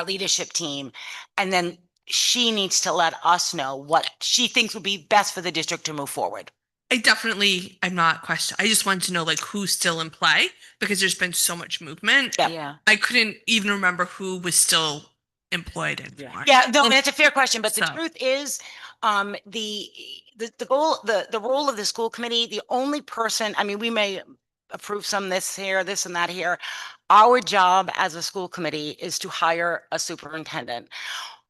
leadership team. And then she needs to let us know what she thinks would be best for the district to move forward. I'm not questioning. I just wanted to know like who's still in play because there's been so much movement. Yep. Yeah. I couldn't even remember who was still employed anymore. Yeah, no, and it's a fair question, but the So- truth is, the goal, the role of the school committee, the only person, I mean, we may approve some this here, this and that here. Our job as a school committee is to hire a superintendent.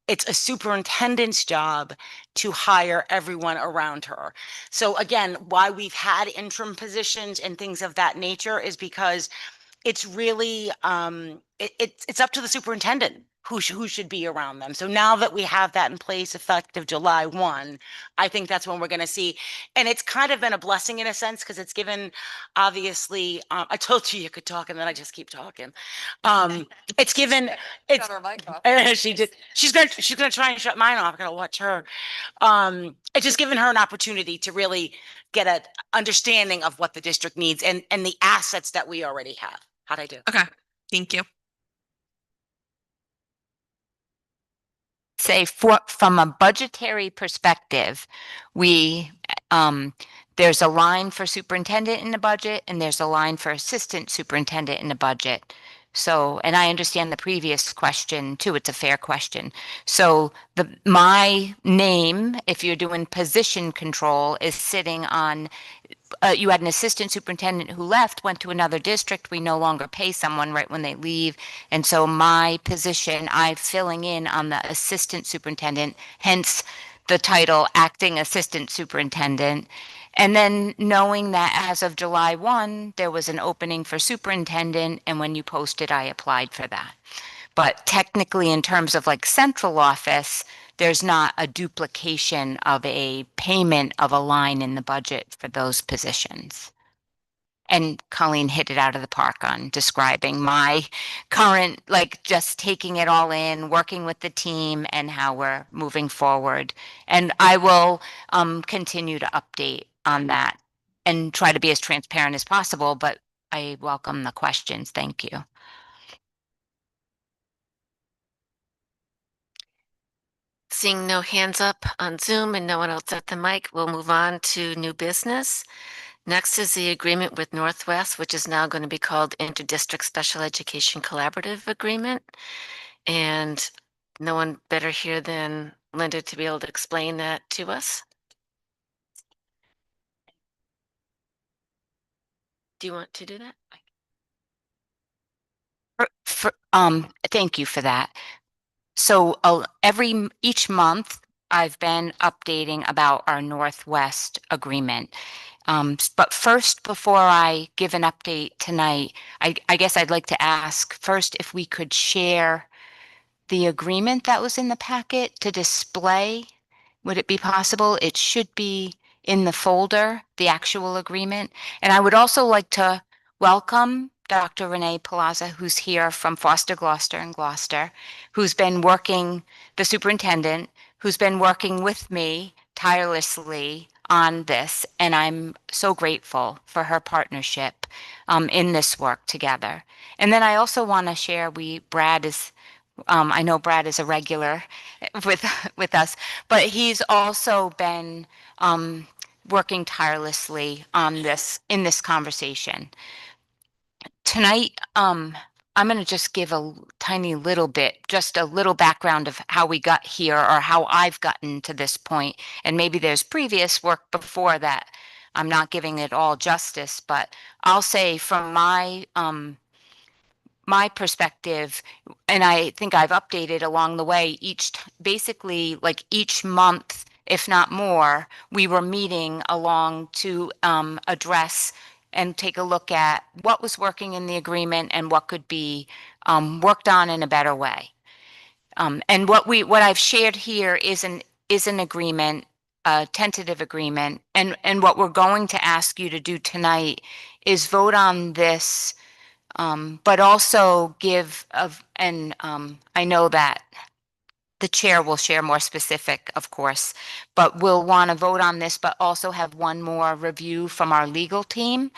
It's a superintendent's job to hire everyone around her. So again, why we've had interim positions and things of that nature is because it's really it's up to the superintendent who should be around them. So now that we have that in place effective July 1, I think that's when we're going to see. And it's kind of been a blessing in a sense because it's given, obviously, I told you could talk and then I just keep talking. It's given, she did. She's gonna try and shut mine off. I'm gonna watch her. It's just given her an opportunity to really get an understanding of what the district needs and the assets that we already have. How'd I do? Okay. Thank you. Say from a budgetary perspective, we there's a line for superintendent in the budget and there's a line for assistant superintendent in the budget. So, and I understand the previous question too. It's a fair question. So my name, if you're doing position control, is sitting on you had an assistant superintendent who left, went to another district. We no longer pay someone right when they leave. And so my position, I'm filling in on the assistant superintendent, hence the title acting assistant superintendent. And then knowing that as of July 1, there was an opening for superintendent. And when you posted, I applied for that. But technically, in terms of like central office, there's not a duplication of a payment of a line in the budget for those positions. And Colleen hit it out of the park on describing my current, like just taking it all in, working with the team and how we're moving forward. And I will continue to update on that and try to be as transparent as possible, but I welcome the questions. Thank you. Seeing no hands up on Zoom and no one else at the mic, we'll move on to new business. Next is the agreement with Northwest, which is now going to be called Interdistrict Special Education Collaborative Agreement. And no one better here than Linda to be able to explain that to us. Do you want to do that? Thank you for that. So each month I've been updating about our Northwest agreement. But first, before I give an update tonight, I guess I'd like to ask first if we could share the agreement that was in the packet to display. Would it be possible? It should be in the folder, the actual agreement. And I would also like to welcome Dr. Renee Palazza, who's here from Foster Gloucester in Gloucester, who's been working, the superintendent, who's been working with me tirelessly on this, and I'm so grateful for her partnership in this work together. And then I also want to share, Brad is, I know Brad is a regular with us, but he's also been working tirelessly on this in this conversation. Tonight, I'm going to just give a tiny little bit, just a little background of how we got here or how I've gotten to this point. And maybe there's previous work before that. I'm not giving it all justice, but I'll say from my perspective, and I think I've updated along the way, basically like each month, if not more, we were meeting along to address and take a look at what was working in the agreement and what could be worked on in a better way. And what I've shared here is an agreement, a tentative agreement, and what we're going to ask you to do tonight is vote on this, but also I know that the chair will share more specific, of course, but we'll want to vote on this, but also have one more review from our legal team,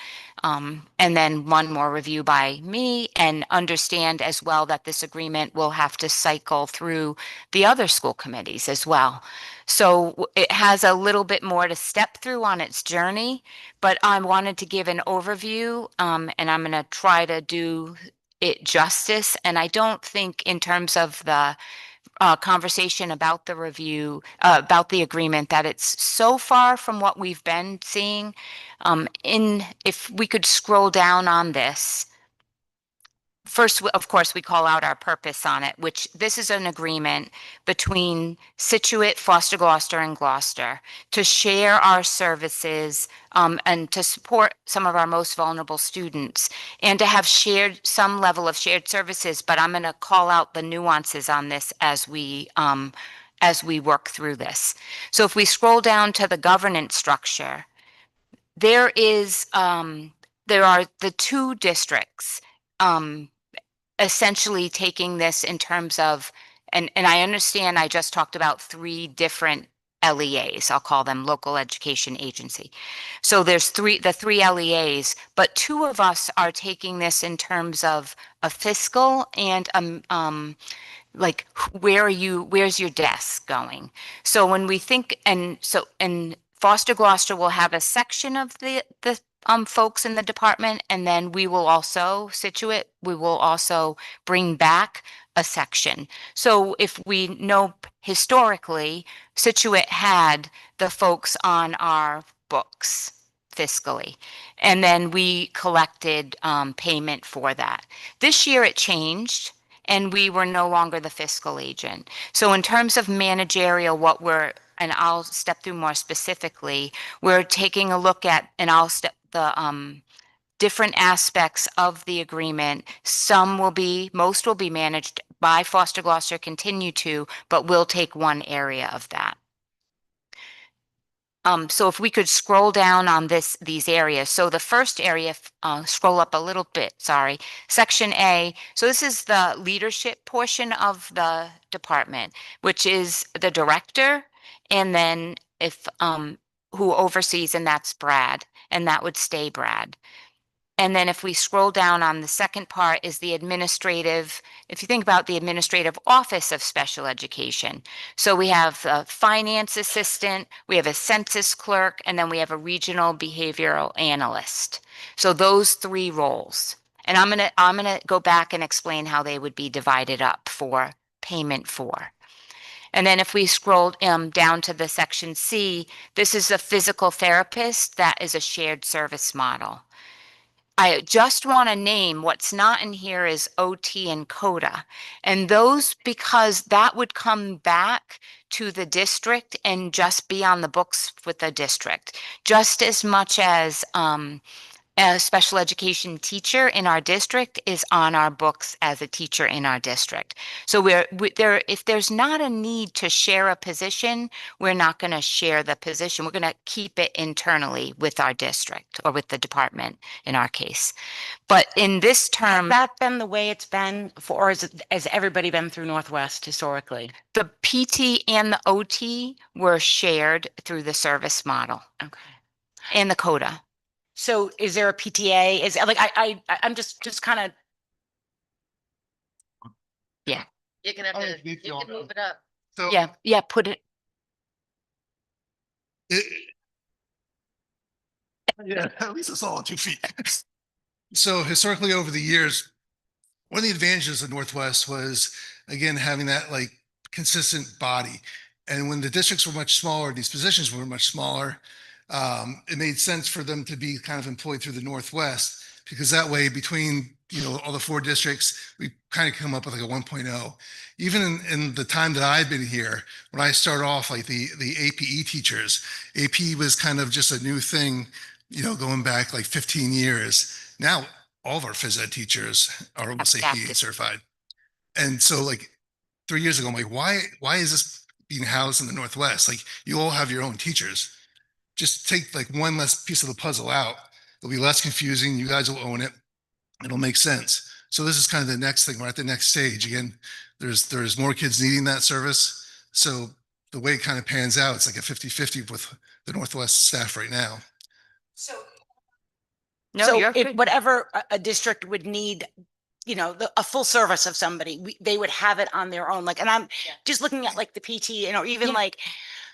and then one more review by me, and understand as well that this agreement will have to cycle through the other school committees as well. So it has a little bit more to step through on its journey, but I wanted to give an overview, and I'm going to try to do it justice. And I don't think in terms of the conversation about the review, about the agreement, that it's so far from what we've been seeing. If we could scroll down on this. First, of course, we call out our purpose on it, which this is an agreement between Scituate, Foster Gloucester, and Gloucester to share our services and to support some of our most vulnerable students, and to have some level of shared services. But I'm going to call out the nuances on this as we work through this. So if we scroll down to the governance structure, there are the two districts essentially taking this in terms of, and I understand I just talked about 3 different LEAs. I'll call them local education agency. So there's the 3 LEAs, but 2 of us are taking this in terms of a fiscal and like where's your desk going? So when we think, and Foster Gloucester will have a section of the folks in the department, and then Scituate, we will also bring back a section. So if we know historically, Scituate had the folks on our books fiscally, and then we collected payment for that. This year it changed, and we were no longer the fiscal agent. So in terms of managerial, and I'll step through more specifically, we're taking a look at, and I'll step the different aspects of the agreement. Most will be managed by Foster Gloucester, continue to, but we'll take one area of that. So if we could scroll down on these areas. So the first area, scroll up a little bit, sorry. Section A. So this is the leadership portion of the department, which is the director, and then who oversees, and that's Brad, and that would stay Brad. And then if we scroll down on the second part is the administrative, if you think about the administrative office of special education. So we have a finance assistant, we have a census clerk, and then we have a regional behavioral analyst. So those 3 roles. And I'm gonna go back and explain how they would be divided up for payment for. And then if we scroll down to the section C, this is a physical therapist. That is a shared service model. I just want to name what's not in here is OT and CODA. And those, because that would come back to the district and just be on the books with the district, just as much as a special education teacher in our district is on our books as a teacher in our district. So there, if there's not a need to share a position, we're not going to share the position. We're going to keep it internally with our district or with the department in our case. But in this Has term, that been the way it's been for, or has everybody been through Northwest historically? the PT and the OT were shared through the service model Okay. and the CODA. So is there a PTA? Is like, I'm just kind of, You're gonna have to, you can move it up. So Yeah, put it. Yeah, at least it's all 2 feet. So historically, over the years, one of the advantages of Northwest was, again, having that like consistent body. And when the districts were much smaller, these positions were much smaller, it made sense for them to be kind of employed through the Northwest, because that way between, all the 4 districts, we kind of come up with like a 1.0. Even in the time that I've been here, when I started off, like the APE teachers, AP was kind of just a new thing, going back like 15 years. Now, all of our phys ed teachers are almost APE Adapted. certified. And so like 3 years ago, I'm like, why is this being housed in the Northwest? Like, you all have your own teachers. Just take like one less piece of the puzzle out. It'll be less confusing. You guys will own it. It'll make sense. So this is kind of the next thing. We're at the next stage. Again, there's more kids needing that service. So the way it kind of pans out, it's like a 50-50 with the Northwest staff right now. No, so you're if good. whatever a district would need, a full service of somebody, they would have it on their own. Like, and I'm just looking at like the PT, or even Yeah. like,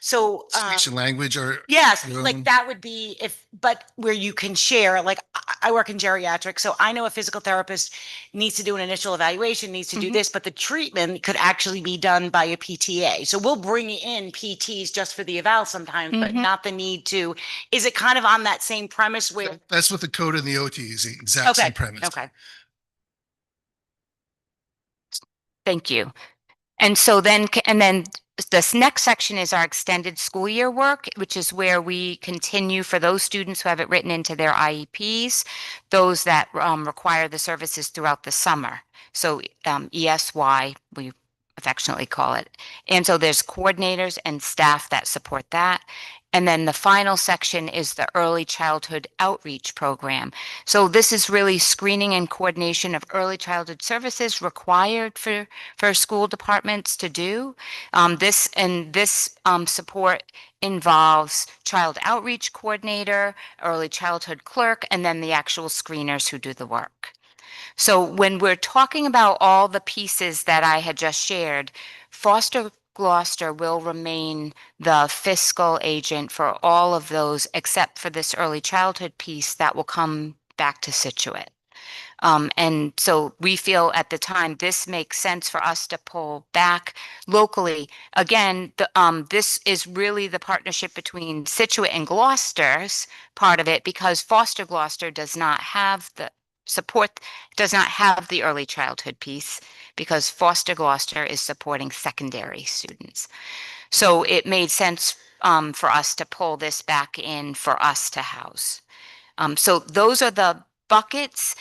so, Speech and language are yes, their like own. that would be but where you can share, like I work in geriatrics, so I know a physical therapist needs to do an initial evaluation, needs to do Mhm. this, but the treatment could actually be done by a PTA. So we'll bring in PTs just for the eval sometimes, but Mhm. not the need to, is it kind of on that same premise where? That's what the code and the OT is, the exact Okay, same premise. okay. Thank you. And so then, this next section is our extended school year work, which is where we continue for those students who have it written into their IEPs, those that require the services throughout the summer. So ESY, we affectionately call it. And so there's coordinators and staff that support that. And then the final section is the early childhood outreach program. So this is really screening and coordination of early childhood services required for school departments to do. This support involves child outreach coordinator, early childhood clerk, and then the actual screeners who do the work. So when we're talking about all the pieces that I had just shared, Foster Gloucester will remain the fiscal agent for all of those, except for this early childhood piece that will come back to Scituate. And so we feel at the time this makes sense for us to pull back locally. Again, this is really the partnership between Scituate and Gloucester's part of it, because Foster Gloucester does not have the support, does not have the early childhood piece, because Foster Gloucester is supporting secondary students. So it made sense for us to pull this back in for us to house. So those are the buckets.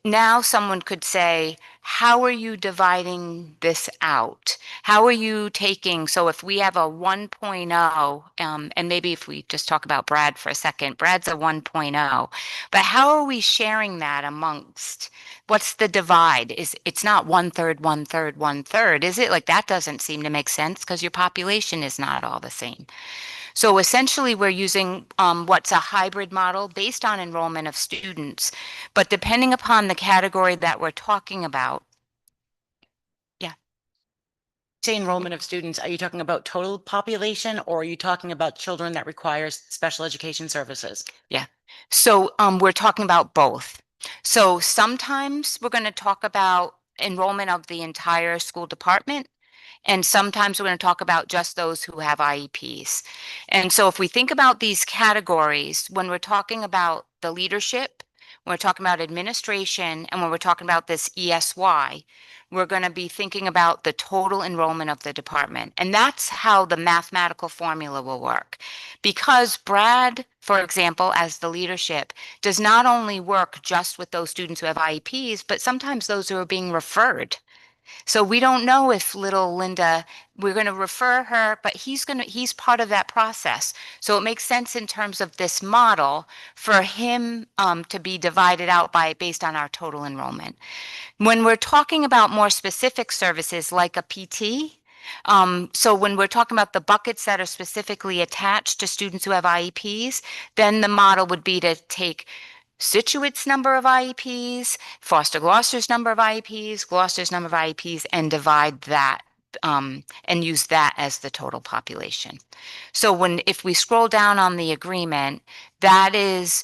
Now someone could say, how are you dividing this out? How are you taking, so if we have a 1.0, and maybe if we just talk about Brad for a second, Brad's a 1.0, but how are we sharing that amongst, what's the divide? It's not 1/3, 1/3, 1/3, is it? Like, that doesn't seem to make sense because your population is not all the same. So essentially, we're using what's a hybrid model based on enrollment of students, but depending upon the category that we're talking about. Yeah. Say enrollment of students, are you talking about total population, or are you talking about children that require special education services? Yeah. So we're talking about both. So sometimes we're going to talk about enrollment of the entire school department. And sometimes we're going to talk about just those who have IEPs. And so if we think about these categories, when we're talking about the leadership, when we're talking about administration, and when we're talking about this ESY, we're going to be thinking about the total enrollment of the department. And that's how the mathematical formula will work. Because Brad, for example, as the leadership, does not only work just with those students who have IEPs, but sometimes those who are being referred. So we don't know if little Linda, we're going to refer her, but he's part of that process. So it makes sense in terms of this model for him to be divided out based on our total enrollment. When we're talking about more specific services like a PT, so when we're talking about the buckets that are specifically attached to students who have IEPs, then the model would be to take Scituate's number of IEPs, Foster Gloucester's number of IEPs, Gloucester's number of IEPs, and divide that and use that as the total population. So if we scroll down on the agreement, that is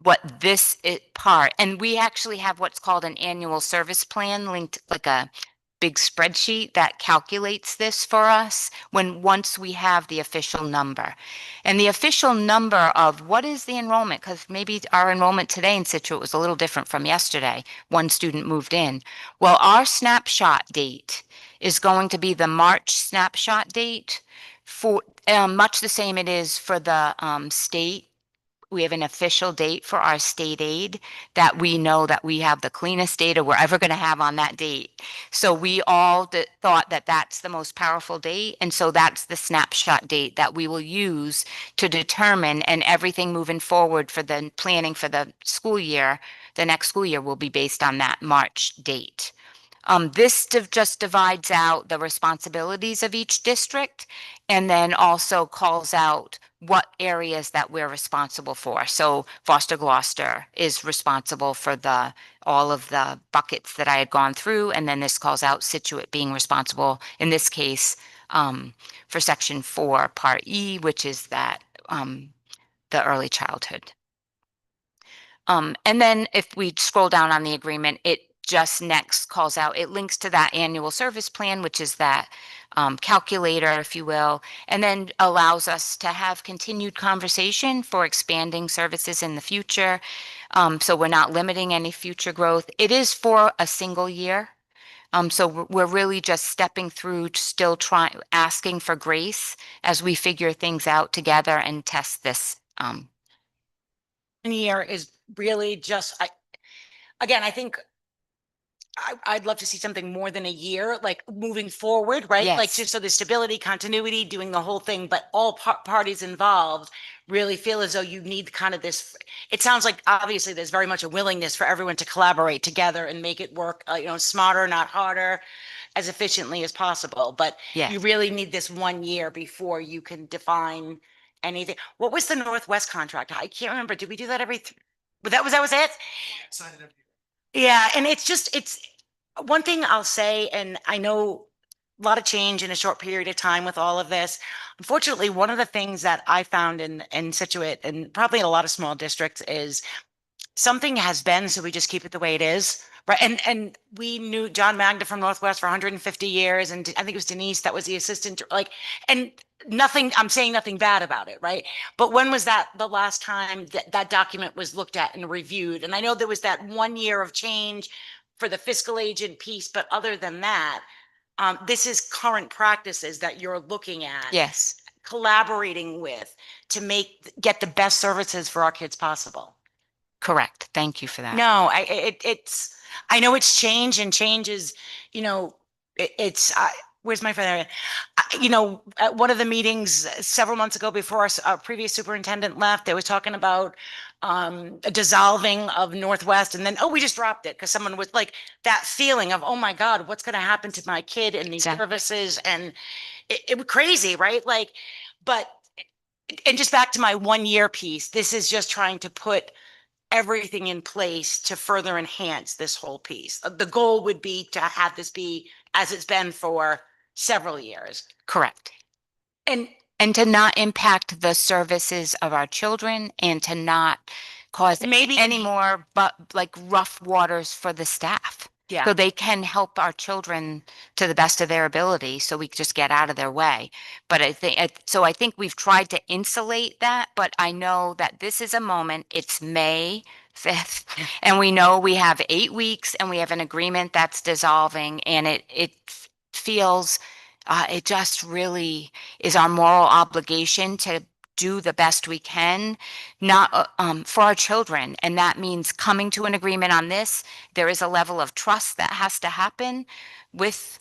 what this part, and we actually have what's called an annual service plan linked, like a big spreadsheet that calculates this for us once we have the official number. And the official number of what is the enrollment, because maybe our enrollment today in Scituate was a little different from yesterday. One student moved in. Well, our snapshot date is going to be the March snapshot date, for much the same it is for the state. We have an official date for our state aid that we know that we have the cleanest data we're ever going to have on that date. So we all thought that that's the most powerful date. And so that's the snapshot date that we will use to determine, and everything moving forward for the planning for the school year, the next school year will be based on that March date. This just divides out the responsibilities of each district, and then also calls out what areas that we're responsible for. So Foster Gloucester is responsible for all of the buckets that I had gone through, and then this calls out Scituate being responsible, in this case, for Section 4, Part E, which is that the early childhood. And then if we scroll down on the agreement, it just next calls out, it links to that annual service plan, which is that calculator, if you will, and then allows us to have continued conversation for expanding services in the future. So we're not limiting any future growth. It is for a single year. So we're really just stepping through, still asking for grace as we figure things out together and test this. Year is really just, I think I'd love to see something more than a year, like moving forward, right? Like Yes. just so the stability, continuity, doing the whole thing, but all parties involved really feel as though you need kind of this. It sounds like obviously there's very much a willingness for everyone to collaborate together and make it work, smarter, not harder, as efficiently as possible. But Yes. you really need this 1 year before you can define anything. What was the Northwest contract? I can't remember. Did we do that every? Was it? Yeah, and it's one thing I'll say, and I know a lot of change in a short period of time with all of this. Unfortunately, one of the things that I found in Scituate, and probably in a lot of small districts, is something has been, so we just keep it the way it is. Right. And we knew John Magda from Northwest for 150 years. And I think it was Denise that was the assistant, and nothing, I'm saying nothing bad about it. Right. But when was that the last time that document was looked at and reviewed? And I know there was that 1 year of change for the fiscal agent piece, but other than that, this is current practices that you're looking at. Yes. Collaborating with to get the best services for our kids possible. Correct. Thank you for that. No, I know it's change, and change is, where's my friend? At one of the meetings several months ago before our previous superintendent left, they was talking about a dissolving of Northwest, and then, we just dropped it because someone was like that feeling of, oh my God, what's going to happen to my kid in these services? And it was crazy, right? And just back to my 1 year piece, this is just trying to put everything in place to further enhance this whole piece. The goal would be to have this be as it's been for several years. Correct. And to not impact the services of our children, and to not cause Maybe any more but like rough waters for the staff. Yeah. So they can help our children to the best of their ability, so we just get out of their way. But I think we've tried to insulate that, but I know that this is a moment. It's May 5th. And we know we have 8 weeks and we have an agreement that's dissolving, and it feels, it just really is our moral obligation to do the best we can, not for our children. And that means coming to an agreement on this. There is a level of trust that has to happen with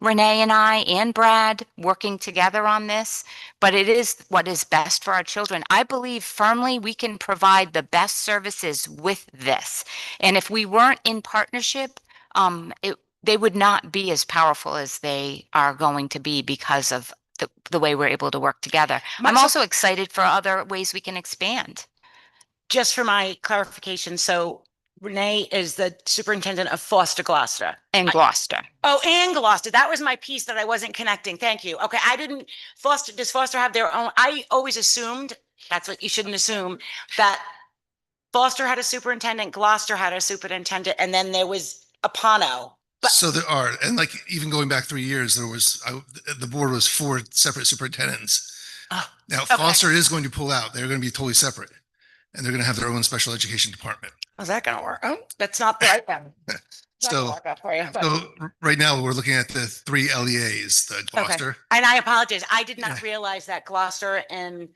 Renee and I and Brad working together on this, but it is what is best for our children. I believe firmly we can provide the best services with this. And if we weren't in partnership, they would not be as powerful as they are going to be because of the way we're able to work together. I'm also excited for other ways we can expand. Just for my clarification, so Renee is the superintendent of Foster Gloucester. And Gloucester. Oh, and Gloucester. That was my piece that I wasn't connecting. Thank you. Okay, I didn't, does Foster have their own? I always assumed, that's what you shouldn't assume, that Foster had a superintendent, Gloucester had a superintendent, and then there was Apano. But So there are, and like even going back 3 years, the board was 4 separate superintendents. Oh, Now okay. Foster is going to pull out. They're going to be totally separate, and they're going to have their own special education department. How's that gonna work? Oh, that's not the right one. So, right now we're looking at the 3 LEAs, the Gloucester. And I apologize. I did not realize that Gloucester and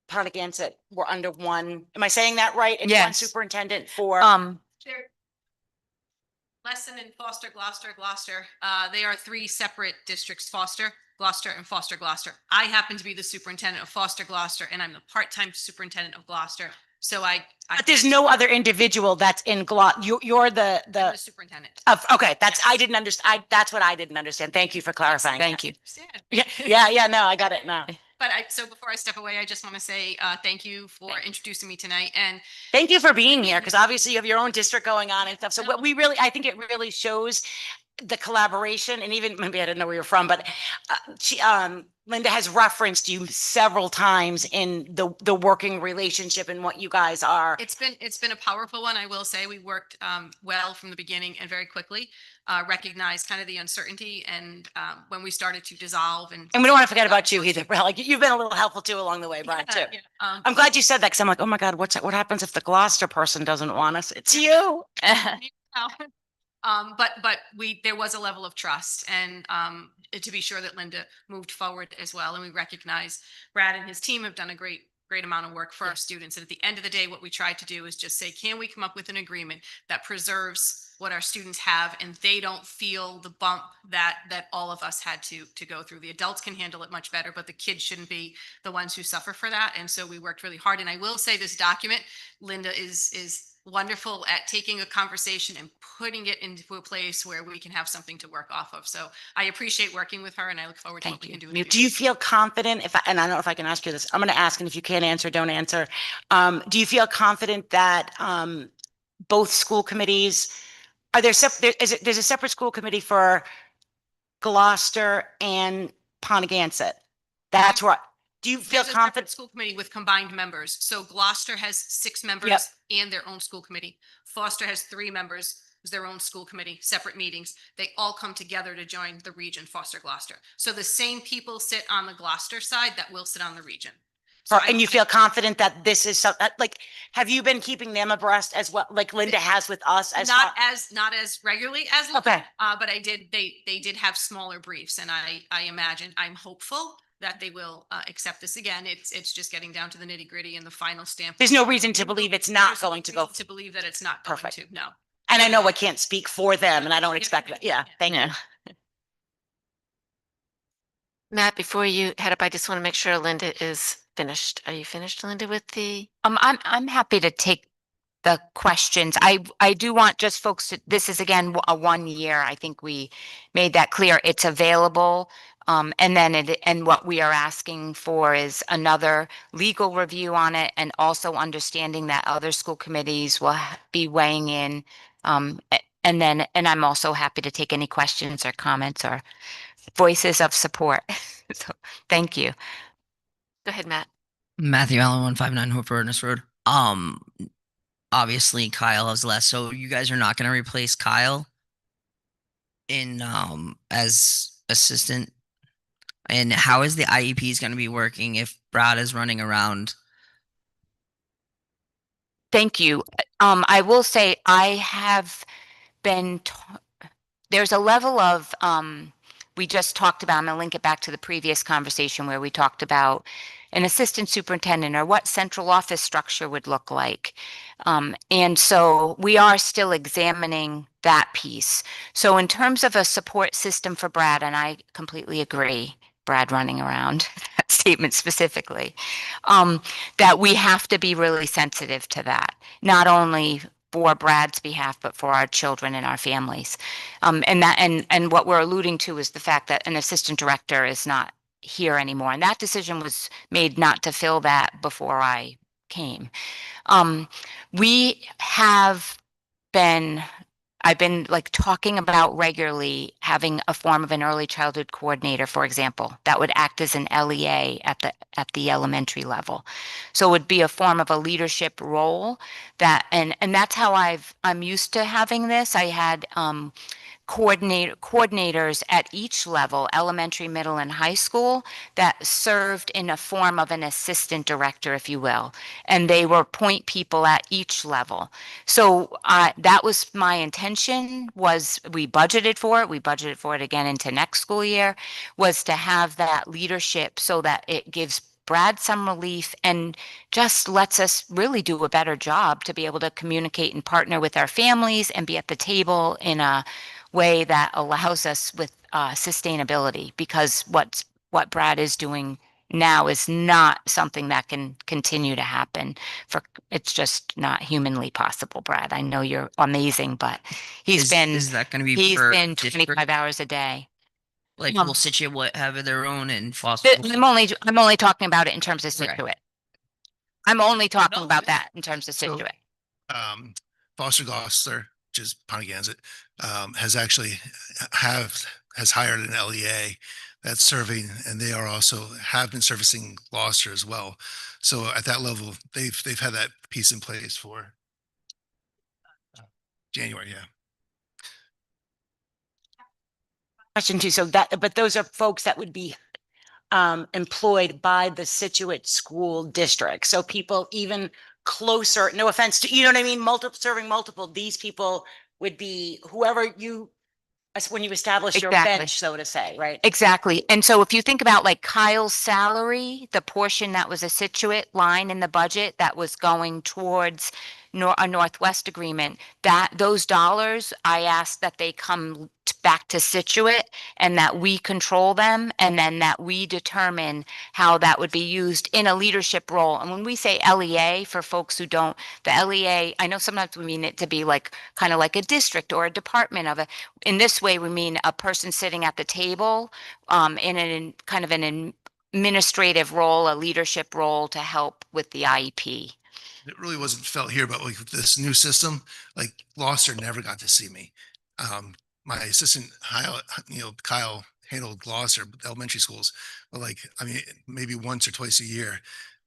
Pontiac were under one. Am I saying that right? And one Yes. superintendent for. Lesson in Foster, Gloucester. They are 3 separate districts, Foster, Gloucester, and Foster, Gloucester. I happen to be the superintendent of Foster, Gloucester, and I'm the part-time superintendent of Gloucester. So But there's no other individual that's in you're I'm the superintendent. okay. I didn't understand. That's what I didn't understand. Thank you for clarifying. Thank you. Yeah. No, I got it now. But so before I step away, I just want to say thank you for introducing me tonight. And Thank you for being here, because obviously you have your own district going on and stuff. So what I think it really shows the collaboration, and even maybe I didn't know where you're from, but Linda has referenced you several times in the working relationship and what you guys are. it's been a powerful one. I will say we worked well from the beginning and very quickly recognized kind of the uncertainty and when we started to dissolve and we don't want to forget about you either. Like you've been a little helpful too along the way, Brian, too. I'm glad you said that, because I'm like, oh my God, what happens if the Gloucester person doesn't want us? It's you. But there was a level of trust and to be sure that Linda moved forward as well. And we recognize Brad and his team have done a great amount of work for our students. And at the end of the day, what we tried to do is just say, can we come up with an agreement that preserves what our students have and they don't feel the bump that all of us had to go through. The adults can handle it much better, but the kids shouldn't be the ones who suffer for that. And so we worked really hard. And I will say this document, Linda is wonderful at taking a conversation and putting it into a place where we can have something to work off of. So I appreciate working with her and I look forward to what we can do. in the Do you feel confident and I don't know if I can ask you this, I'm going to ask, and if you can't answer, don't answer. Do you feel confident that both school committees, there's a separate school committee for Gloucester and Pontiac? That's right. Do you feel There's a separate confident? school committee with combined members. So Gloucester has 6 members Yep. and their own school committee. Foster has 3 members, who's their own school committee, separate meetings. They all come together to join the region, Foster Gloucester. So the same people sit on the Gloucester side that will sit on the region. So And you feel confident that this is like, have you been keeping them abreast as well, like Linda has with us? not as regularly as Linda, Okay. but they did have smaller briefs, and I'm hopeful that they will accept this again. It's just getting down to the nitty gritty and the final stamp. There's no reason to believe it's not There's no going to go. reason to believe that it's not going Perfect. to, no. And I know I can't speak for them and I don't expect that. Yeah, thank you. Matt, before you head up, I just want to make sure Linda is finished. Are you finished, Linda, with the? I'm happy to take the questions. I do want just folks to, this is again a 1 year. I think we made that clear. It's available. And then and what we are asking for is another legal review on it, and also understanding that other school committees will be weighing in. And I'm also happy to take any questions or comments or voices of support. So thank you. Go ahead, Matt. Matthew Allen, 159 Hope Ernest Road. Obviously Kyle has left, so you guys are not going to replace Kyle in as assistant. And how is the IEPs going to be working if Brad is running around? Thank you. I will say I have been, there's a level of, we just talked about, I'm going to link it back to the previous conversation where we talked about an assistant superintendent or what central office structure would look like. And so we are still examining that piece. So in terms of a support system for Brad, and I completely agree, Brad running around, that statement specifically, that we have to be really sensitive to that, not only for Brad's behalf, but for our children and our families. And what we're alluding to is the fact that an assistant director is not here anymore. And that decision was made not to fill that before I came. We have been, I've been like talking about regularly having a form of an early childhood coordinator, for example, that would act as an LEA at the elementary level. So it would be a form of a leadership role that, and that's how I'm used to having this. I had coordinators at each level, elementary, middle, and high school, that served in a form of an assistant director, if you will, and they were point people at each level. So that was my intention. Was we budgeted for it again into next school year, was to have that leadership so that it gives Brad some relief and just lets us really do a better job to be able to communicate and partner with our families and be at the table in a way that allows us with sustainability, because what Brad is doing now is not something that can continue to happen. It's just not humanly possible, Brad. I know you're amazing, but Is that going to be he's per been district? 25 hours a day. Like, will Scituate have their own and Foster? I'm only talking about it in terms of Okay. Scituate. I'm only talking about that in terms of Scituate. Foster Gloucester, which is Pontiganset, has actually has hired an LEA that's serving, and they are also have been servicing Gloucester as well. So at that level, they've had that piece in place for January. Yeah. Question too. So but those are folks that would be employed by the Scituate school district. So people even closer, no offense to, you know what I mean? Serving multiple, these people would be whoever you, when you establish your Exactly. bench, so to say, right? Exactly. And so if you think about like Kyle's salary, the portion that was a Scituate line in the budget that was going towards a Northwest agreement, that those dollars, I asked that they come back to Scituate and that we control them, and then that we determine how that would be used in a leadership role. And when we say LEA, for folks who don't, the LEA, I know sometimes we mean it to be like kind of like a district or a department of a, in this way, we mean a person sitting at the table in kind of an administrative role, a leadership role to help with the IEP. It really wasn't felt here, but like with this new system, like Gloucester never got to see me. My assistant, Kyle handled Gloucester elementary schools, but like, I mean, maybe once or twice a year.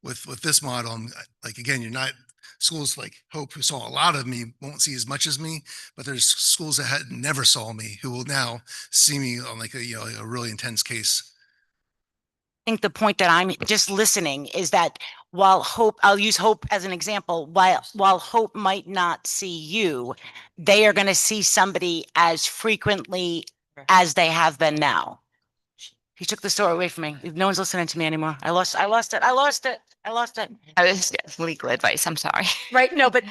With this model, like, again, you're not, schools like Hope, who saw a lot of me, won't see as much as me, but there's schools that had never saw me who will now see me on like a really intense case. I think the point that I'm just listening is that while Hope, I'll use Hope as an example, while Hope might not see you, they are going to see somebody as frequently as they have been now. He took the story away from me. No one's listening to me anymore. I lost it. I was legal advice. I'm sorry. Right. No, but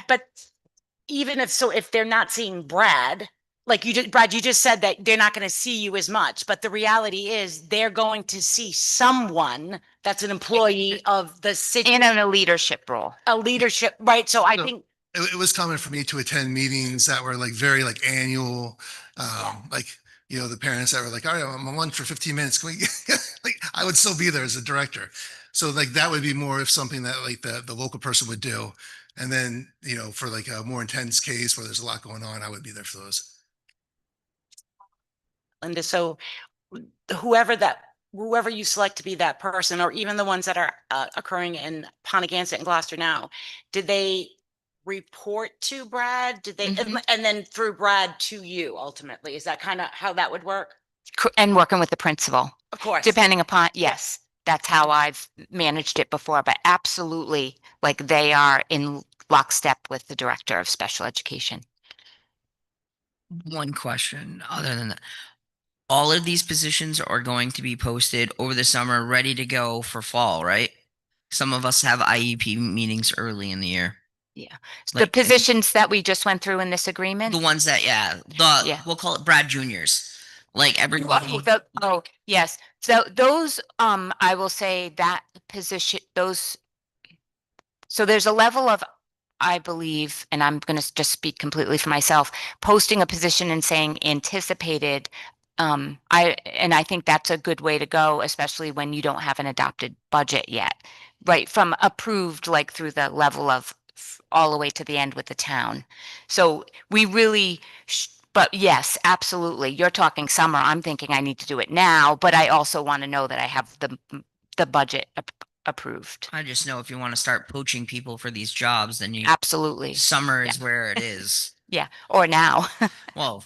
even if they're not seeing Brad, like Brad, you just said that they're not going to see you as much, but the reality is they're going to see someone that's an employee of the city. In a leadership role. A leadership, right? So I think it was common for me to attend meetings that were like very like annual, like, the parents that were like, all right, I'm on lunch for 15 minutes. Can we like, I would still be there as a director. So like, that would be more of something that like the local person would do. And then, for like a more intense case where there's a lot going on, I would be there for those. Linda, so whoever you select to be that person, or even the ones that are occurring in Pontiganset and Gloucester now, did they report to Brad? Did they, and then through Brad to you ultimately? Is that kind of how that would work? And working with the principal. Of course. Depending upon, yes, that's how I've managed it before, but absolutely, like they are in lockstep with the director of special education. One question other than that. All of these positions are going to be posted over the summer, ready to go for fall, right? Some of us have IEP meetings early in the year. Yeah. The Like, positions that we just went through in this agreement. the ones that, yeah, Yeah. we'll call it Brad Juniors. Like everybody. Oh, yes. So those, I will say that position, those. So there's a level of, I believe, and I'm going to just speak completely for myself, posting a position and saying anticipated. I think that's a good way to go, especially when you don't have an adopted budget yet, right? From approved, like through the level of all the way to the end with the town. So we really, but yes, absolutely. You're talking summer. I'm thinking I need to do it now, but I also want to know that I have the budget approved. I just know if you want to start poaching people for these jobs, then you Absolutely. summer is where it is. Yeah. Or now. Well,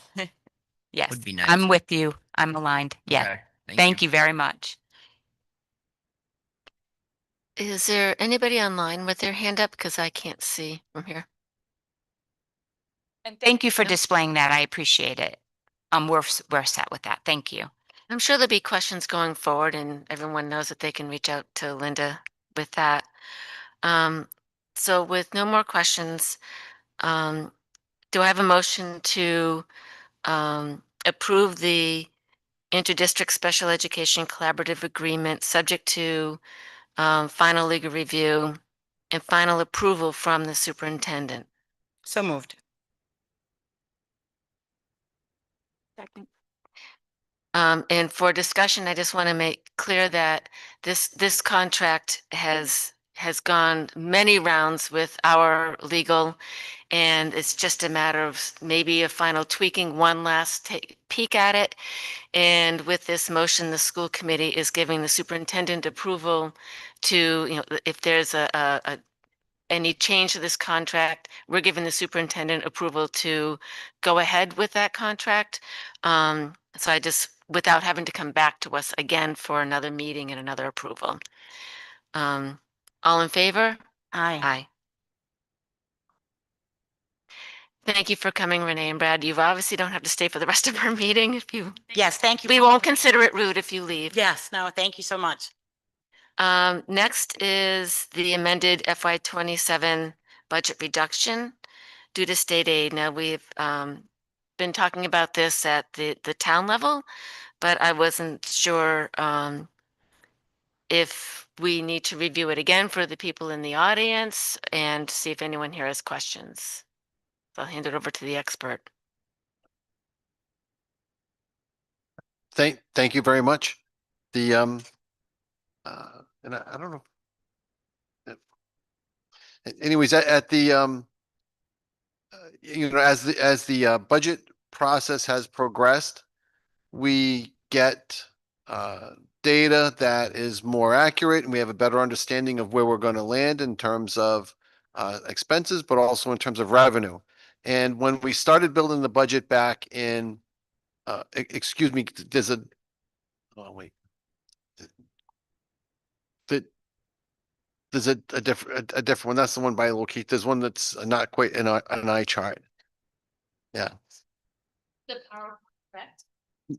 yes. would be nice. I'm with you. I'm aligned. Yeah. Okay, Thank you very much. Is there anybody online with their hand up? Because I can't see from here. And thank you for displaying that. I appreciate it. We're set with that. Thank you. I'm sure there'll be questions going forward, and everyone knows that they can reach out to Linda with that. So with no more questions, do I have a motion to approve the interdistrict special education collaborative agreement subject to final legal review and final approval from the superintendent? So moved. Second. And for discussion, I just want to make clear that this contract has gone many rounds with our legal, and it's just a matter of maybe a final tweaking, one last peek at it. And with this motion, the school committee is giving the superintendent approval to, if there's any change to this contract, we're giving the superintendent approval to go ahead with that contract. So I just, without having to come back to us again for another meeting and another approval. All in favor? Aye. Aye. Thank you for coming, Renee and Brad. You obviously don't have to stay for the rest of our meeting if you, Yes, thank you. we won't consider it rude if you leave. Yes, no, thank you so much. Next is the amended FY 27 budget reduction due to state aid. Now, we've been talking about this at the town level, but I wasn't sure if we need to review it again for the people in the audience and see if anyone here has questions. So I'll hand it over to the expert. Thank you very much. The, and I don't know. Anyways, at the, as the budget process has progressed, we get data that is more accurate, and we have a better understanding of where we're going to land in terms of expenses, but also in terms of revenue. And when we started building the budget back in, excuse me, there's a, oh wait, there's a different one. That's the one by location. There's one that's not quite an eye chart. Yeah. The PowerPoint, correct?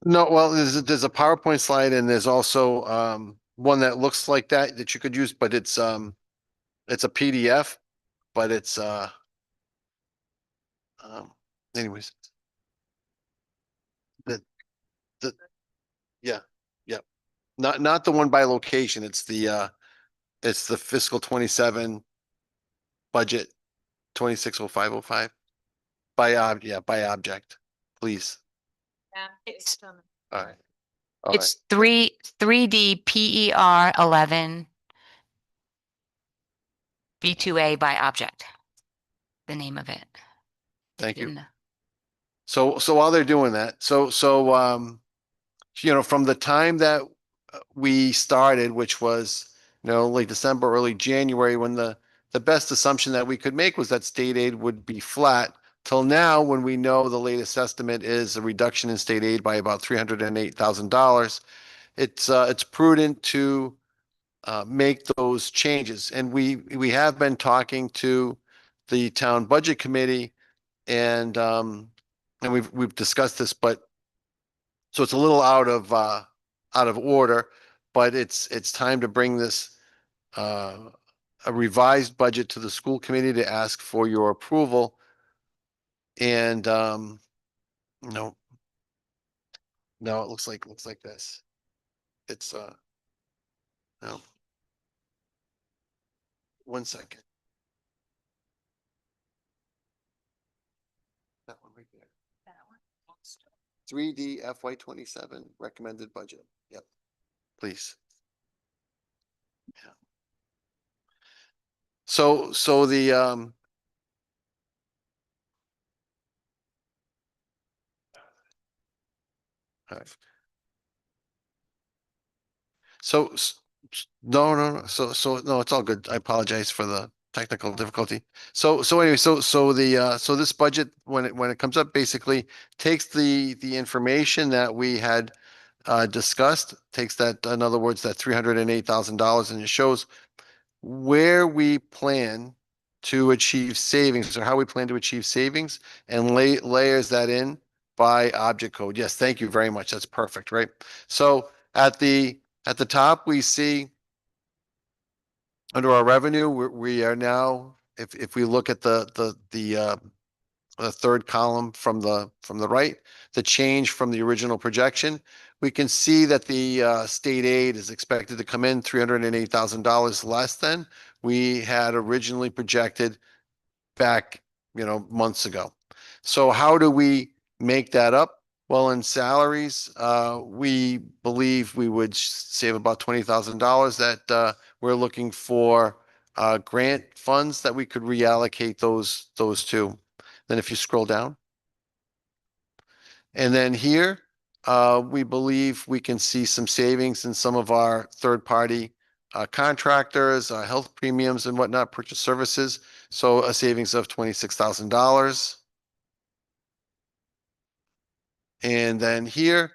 No, well, there's a PowerPoint slide, and there's also one that looks like that you could use, but it's a PDF, but it's anyways. The yeah, yeah. Not the one by location. It's the fiscal 27 budget 260505 by object, please. Yeah, it's All right. It's 3D PER 11 V2A by object. The name of it. Thank you. In the- So while they're doing that, from the time that we started, which was, late December, early January, when the best assumption that we could make was that state aid would be flat, till now, when we know the latest estimate is a reduction in state aid by about $308,000. It's prudent to make those changes. And we have been talking to the town budget committee, and we've discussed this, but so it's a little out of order, but it's time to bring this a revised budget to the school committee to ask for your approval. And no, no, it looks like this. It's no. One second. That one right there. 3D FY27 recommended budget. Yep. Please. Yeah. So the all right. So no. So no, it's all good. I apologize for the technical difficulty. So anyway, so this budget, when it comes up, basically takes the information that we had discussed, takes that, in other words, that $308,000, and it shows where we plan to achieve savings, or how we plan to achieve savings, and layers that in by object code. Yes, thank you very much. That's perfect, right? So at the top, we see under our revenue, we are now, if we look at the third column from the right, the change from the original projection, we can see that the state aid is expected to come in $308,000 less than we had originally projected back, months ago. So how do we make that up? Well, in salaries, we believe we would save about $20,000 that we're looking for grant funds that we could reallocate those to. Then if you scroll down. And then here, we believe we can see some savings in some of our third-party contractors, health premiums and whatnot, purchase services. So a savings of $26,000. And then here,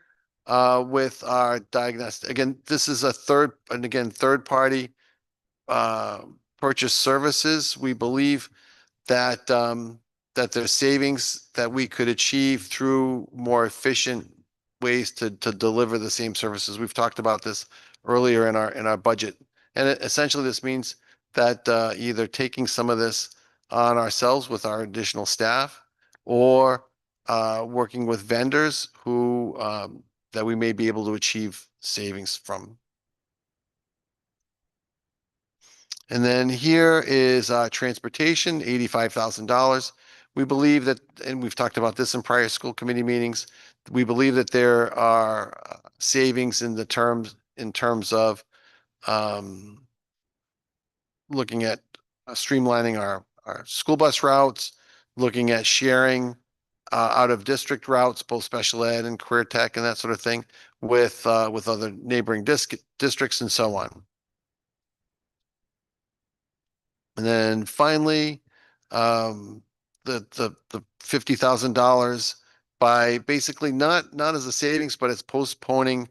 with our diagnostic, again, this is a third-party purchase services. We believe that that there's savings that we could achieve through more efficient ways to deliver the same services. We've talked about this earlier in our budget. And essentially this means that either taking some of this on ourselves with our additional staff, or working with vendors who that we may be able to achieve savings from. And then here is transportation, $85,000. We believe that, and we've talked about this in prior school committee meetings, we believe that there are savings in terms of looking at streamlining our school bus routes, looking at sharing out of district routes, both special ed and career tech and that sort of thing, with other neighboring districts and so on. And then finally, the $50,000 by basically not as a savings, but it's postponing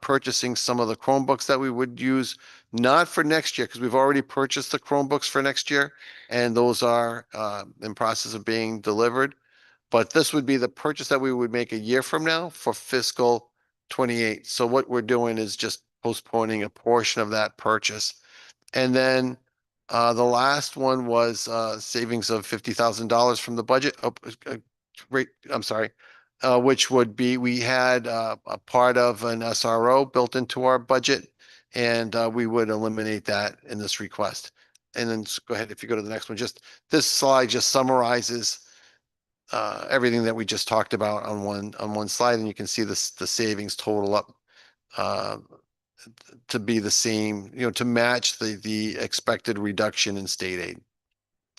purchasing some of the Chromebooks that we would use, not for next year, because we've already purchased the Chromebooks for next year, and those are in process of being delivered. But this would be the purchase that we would make a year from now for fiscal 28. So what we're doing is just postponing a portion of that purchase. And then the last one was savings of $50,000 from the budget. I'm sorry, which would be, we had a part of an SRO built into our budget, and we would eliminate that in this request. And then go ahead, if you go to the next one, just this slide just summarizes everything that we just talked about on one slide, and you can see the savings total up to be the same, to match the expected reduction in state aid.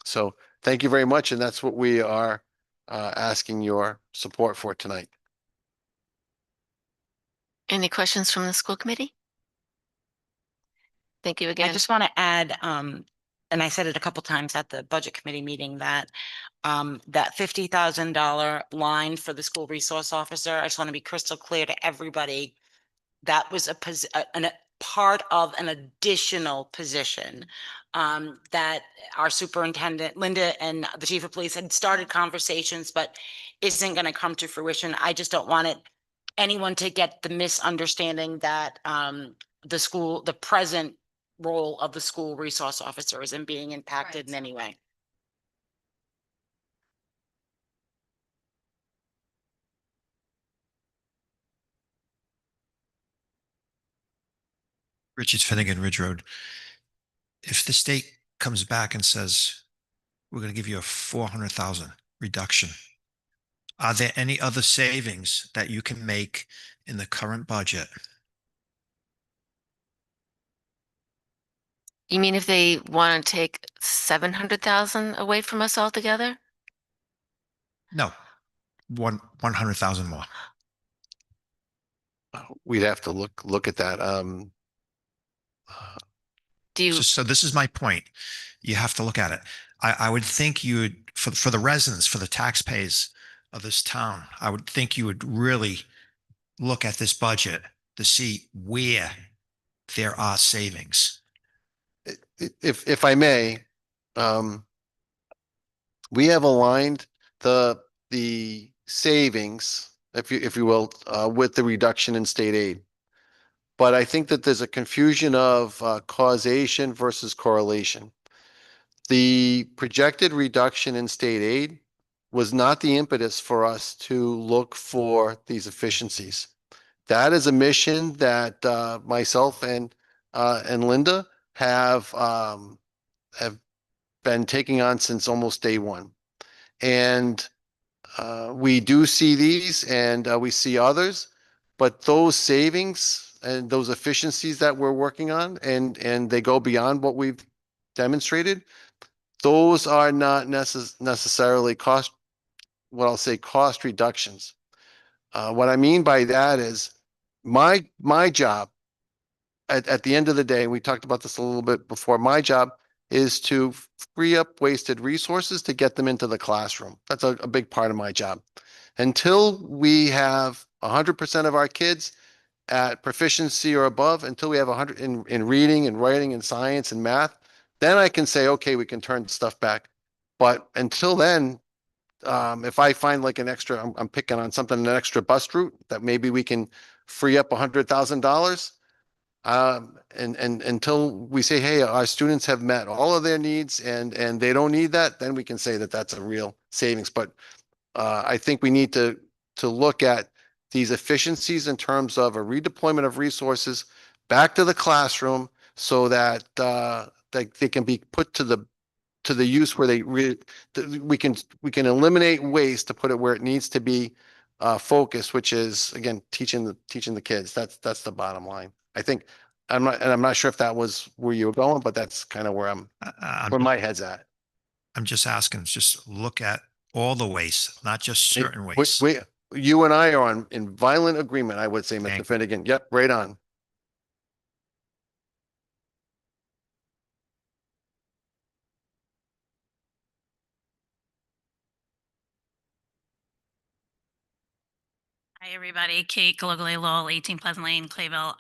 So thank you very much, and that's what we are asking your support for tonight. Any questions from the school committee? Thank you I again. just want to add, and I said it a couple times at the budget committee meeting, that that $50,000 line for the school resource officer, I just want to be crystal clear to everybody. That was part of an additional position that our superintendent, Linda, and the chief of police had started conversations, but isn't going to come to fruition. I just don't want anyone to get the misunderstanding that the present role of the school resource officer isn't being impacted in any way. Richard Finnegan, Ridge Road. If the state comes back and says, we're going to give you a 400,000 reduction, are there any other savings that you can make in the current budget? You mean if they want to take 700,000 away from us altogether? No, 100,000 more. We'd have to look at that. Do you, So this is my point. You have to look at it. I would think you would, for the residents, for the taxpayers of this town, I would think you would really look at this budget to see where there are savings. If I may, we have aligned the savings, if you will, with the reduction in state aid. But I think that there's a confusion of causation versus correlation. The projected reduction in state aid was not the impetus for us to look for these efficiencies. That is a mission that myself and Linda have been taking on since almost day one. And we do see these and we see others, but those savings and those efficiencies that we're working on and they go beyond what we've demonstrated, those are not necessarily cost reductions. What I mean by that is my job at the end of the day, we talked about this a little bit before, my job is to free up wasted resources to get them into the classroom. That's a big part of my job. Until we have 100% of our kids at proficiency or above, until we have 100 in reading and writing and science and math, then I can say, okay, we can turn stuff back. But until then, if I find like an extra, I'm picking on something, an extra bus route that maybe we can free up $100,000. And until we say, hey, our students have met all of their needs and they don't need that, then we can say that that's a real savings. But I think we need to look at these efficiencies in terms of a redeployment of resources back to the classroom so that they can be put to the use where we can eliminate waste to put it where it needs to be focused, which is again teaching the kids. That's the bottom line. I think I'm not sure if that was where you were going, but that's kind of where where my head's at. I'm just asking, just look at all the waste, not just certain We- waste. you and I are in violent agreement, I would say, Mr. Thank you. Finnegan. Yep, right on. Hi, everybody. Kate Galogale Lowell, 18 Pleasant Lane, Clayville.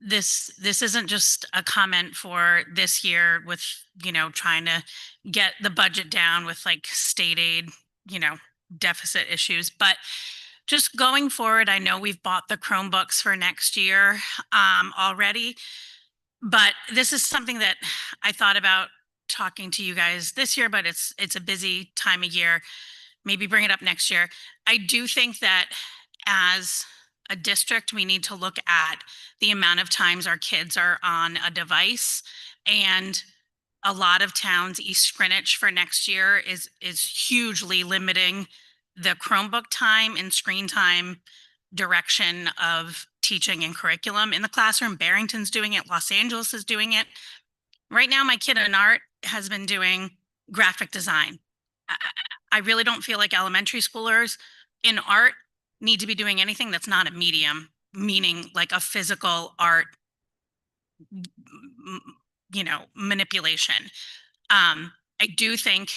This isn't just a comment for this year with, trying to get the budget down with like state aid, deficit issues, but just going forward, I know we've bought the Chromebooks for next year already, but this is something that I thought about talking to you guys this year, but it's a busy time of year. Maybe bring it up next year. I do think that as a district, we need to look at the amount of times our kids are on a device. And a lot of towns, East Greenwich for next year is hugely limiting the Chromebook time and screen time direction of teaching and curriculum in the classroom. Barrington's doing it. Los Angeles is doing it. Right now, my kid in art has been doing graphic design. I really don't feel like elementary schoolers in art need to be doing anything that's not a medium, meaning like a physical art, manipulation. I do think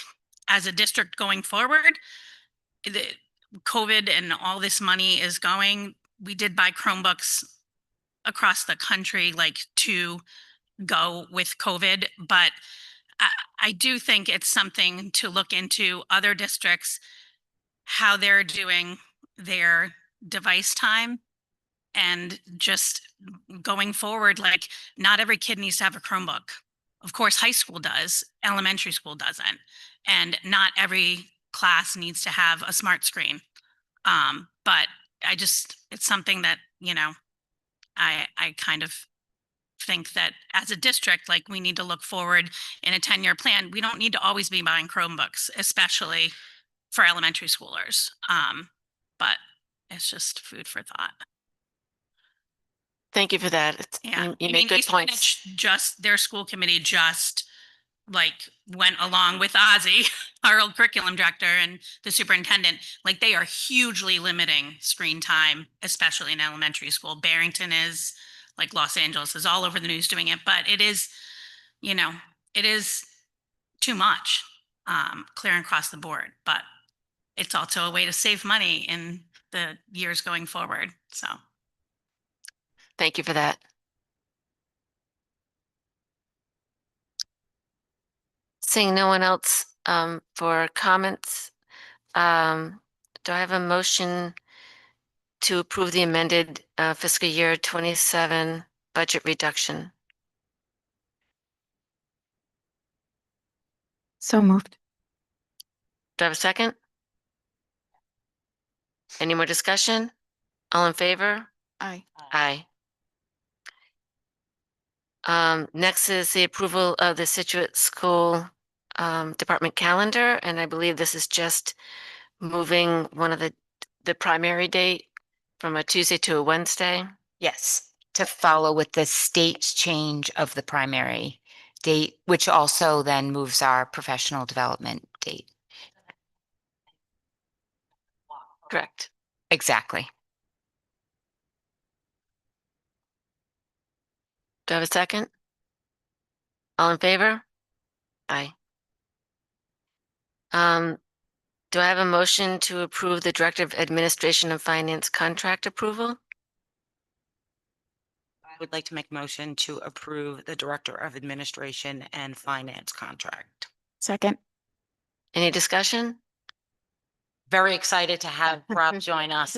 as a district going forward, the COVID and all this money is going, we did buy Chromebooks across the country, like to go with COVID, but I do think it's something to look into other districts, how they're doing their device time. And just going forward, like not every kid needs to have a Chromebook. Of course, high school does, elementary school doesn't. And not every class needs to have a smart screen. But it's something that, I kind of think that as a district, like we need to look forward in a 10-year plan. We don't need to always be buying Chromebooks, especially for elementary schoolers. But it's just food for thought. Thank you for that. Yeah. You make good East points. Greenwich their school committee just like went along with Ozzy, our old curriculum director and the superintendent. Like they are hugely limiting screen time, especially in elementary school. Barrington is, like Los Angeles is all over the news doing it, but it is, it is too much, clearing across the board, but it's also a way to save money in the years going forward. So. Thank you for that. Seeing no one else for comments, do I have a motion to approve the amended fiscal year 27 budget reduction? So moved. Do I have a second? Any more discussion? All in favor? Aye. Aye. Next is the approval of the Scituate School department calendar, and I believe this is just moving one of the primary date from a Tuesday to a Wednesday. Yes, to follow with the state's change of the primary date, which also then moves our professional development date. Correct. Exactly. Do I have a second? All in favor? Aye. Do I have a motion to approve the Director of Administration and Finance contract approval? I would like to make a motion to approve the Director of Administration and Finance contract. Second. Any discussion? Very excited to have Rob join us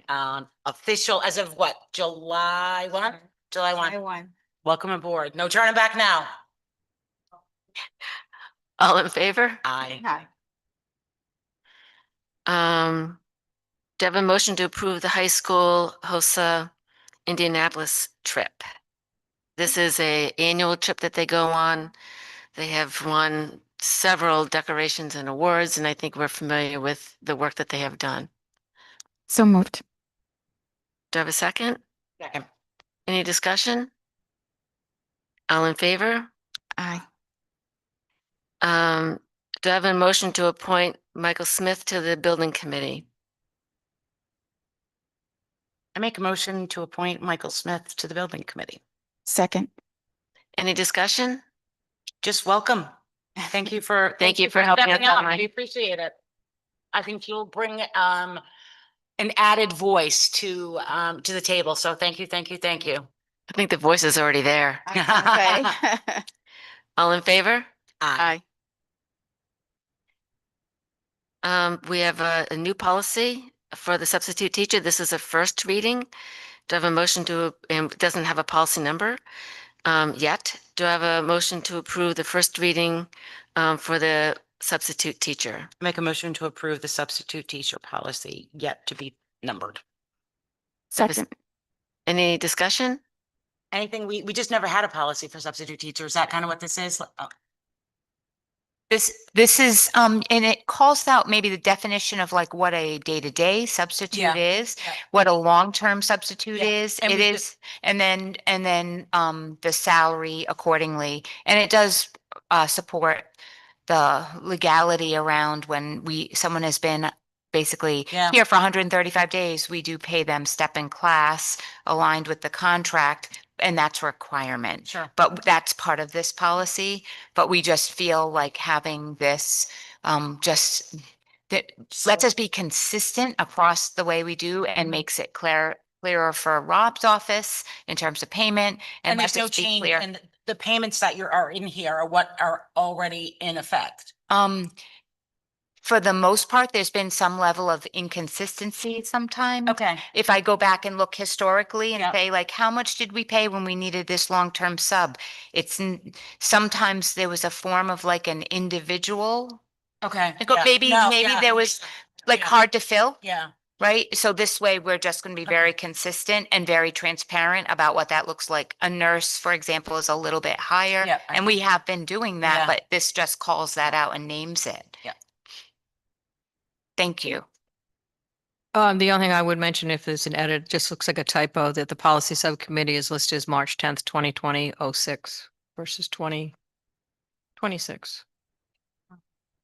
on official as of what, July 1? July 1. Welcome aboard. No turning back now. All in favor? Aye. Do I have a motion to approve the high school HOSA Indianapolis trip? This is a annual trip that they go on. They have won several decorations and awards, and I think we're familiar with the work that they have done. So moved. Do I have a second? Second. Any discussion? All in favor? Aye. Do I have a motion to appoint Michael Smith to the building committee? I make a motion to appoint Michael Smith to the building committee. Second. Any discussion? Just welcome. Thank you for Thank you for helping us stepping out, up. Mike. We appreciate it. I think you'll bring an added voice to the table. So thank you, thank you, thank you. I think the voice is already there. Okay. All in favor? Aye. We have a new policy for the substitute teacher. This is a first reading. Do I have a motion to, and it doesn't have a policy number yet. Do I have a motion to approve the first reading for the substitute teacher? Make a motion to approve the substitute teacher policy yet to be numbered. Second. Any discussion? Anything, we just never had a policy for substitute teachers. Is that kind of what this is? Oh, This is, and it calls out maybe the definition of like what a day-to-day substitute is, yeah. what a long-term substitute Yeah, is. and It we is, and then the salary accordingly. And it does support the legality around when someone has been basically Yeah. here for 135 days, we do pay them step in class aligned with the contract, and that's a requirement. Sure. But that's part of this policy, but we just feel like having this, just that lets us be consistent across the way we do and makes it clear clearer for Rob's office in terms of payment. And let there's no this be change, clear. and the payments that are in here are what are already in effect. For the most part, there's been some level of inconsistency sometimes. Okay. If I go back and look historically and Yep. say like, how much did we pay when we needed this long-term sub? Sometimes there was a form of like an individual. Okay. Like, Yeah. maybe No, maybe yeah. there was like Yeah. hard to fill. Yeah. Right? So this way, we're just going to be very consistent and very transparent about what that looks like. A nurse, for example, is a little bit higher. Yeah. And we have been doing that, Yeah. but this just calls that out and names it. Yeah. Thank you. The only thing I would mention, if there's an edit, just looks like a typo, that the policy subcommittee is listed as March 10th, 2020, 06 versus 2026.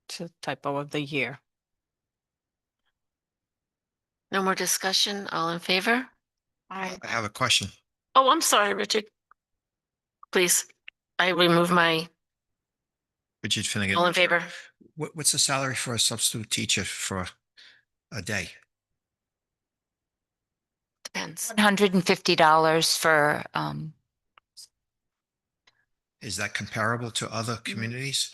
It's a typo of the year. No more discussion. All in favor? Aye. I have a question. Oh, I'm sorry, Richard. Please, I remove my, Richard Finnegan. all in favor? What's the salary for a substitute teacher for a day? Depends. $150 for, Is that comparable to other communities?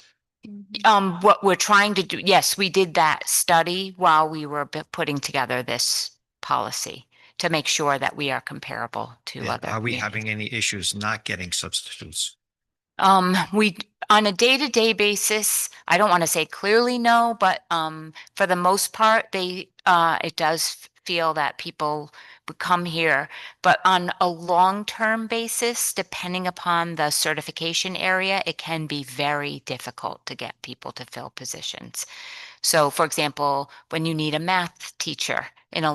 what we're trying to do. Yes, we did that study while we were putting together this policy to make sure that we are comparable to Yeah, other. are we communities. having any issues not getting substitutes? We, on a day-to-day basis, I don't want to say clearly no, but, for the most part, it does feel that people would come here. But on a long-term basis, depending upon the certification area, it can be very difficult to get people to fill positions. So for example, when you need a math teacher,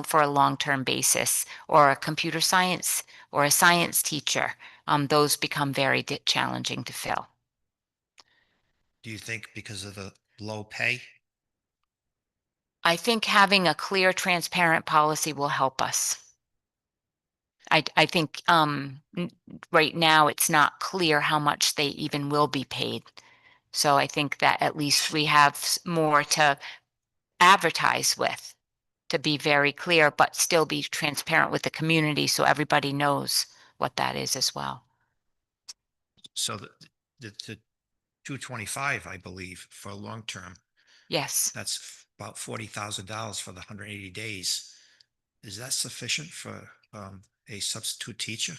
for a long-term basis, or a computer science or a science teacher, those become very challenging to fill. Do you think because of the low pay? I think having a clear, transparent policy will help us. I think right now it's not clear how much they even will be paid. So I think that at least we have more to advertise with, to be very clear, but still be transparent with the community so everybody knows what that is as well. So the 225, I believe, for long term, Yes. that's about $40,000 for the 180 days. Is that sufficient for a substitute teacher?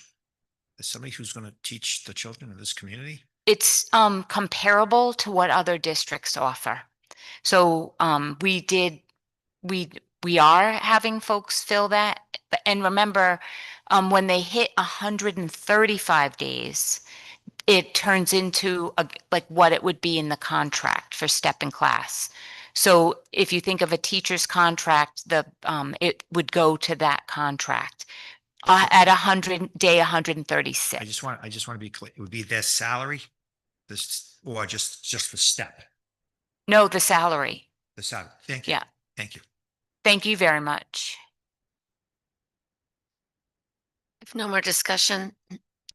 As somebody who's going to teach the children of this community? It's comparable to what other districts offer. So we are having folks fill that. And remember, when they hit 135 days, it turns into like what it would be in the contract for step in class. So if you think of a teacher's contract, it would go to that contract at 136. I just want to be clear. It would be their salary, or just the step, No, the salary. the salary. Thank you. Yeah. Thank you. Thank you very much. If no more discussion,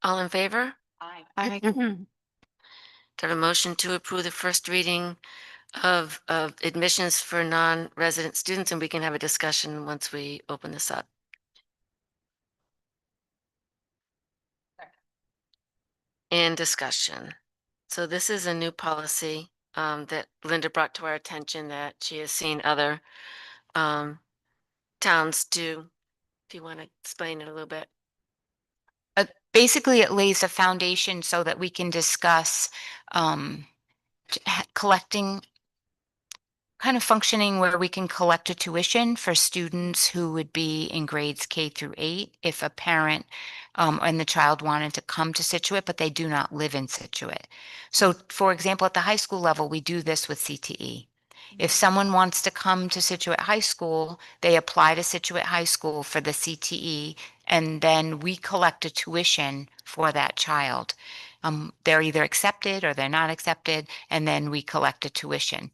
all in favor? Aye. Do I have a motion to approve the first reading of admissions for non-resident students, and we can have a discussion once we open this up. And discussion. So this is a new policy that Linda brought to our attention that she has seen other towns do. If you want to explain it a little bit. Basically, it lays a foundation so that we can discuss collecting, kind of functioning where we can collect a tuition for students who would be in grades K through 8 if a parent and the child wanted to come to Scituate, but they do not live in Scituate. So for example, at the high school level, we do this with CTE. If someone wants to come to Scituate High School, they apply to Scituate High School for the CTE, and then we collect a tuition for that child. They're either accepted or they're not accepted, and then we collect a tuition.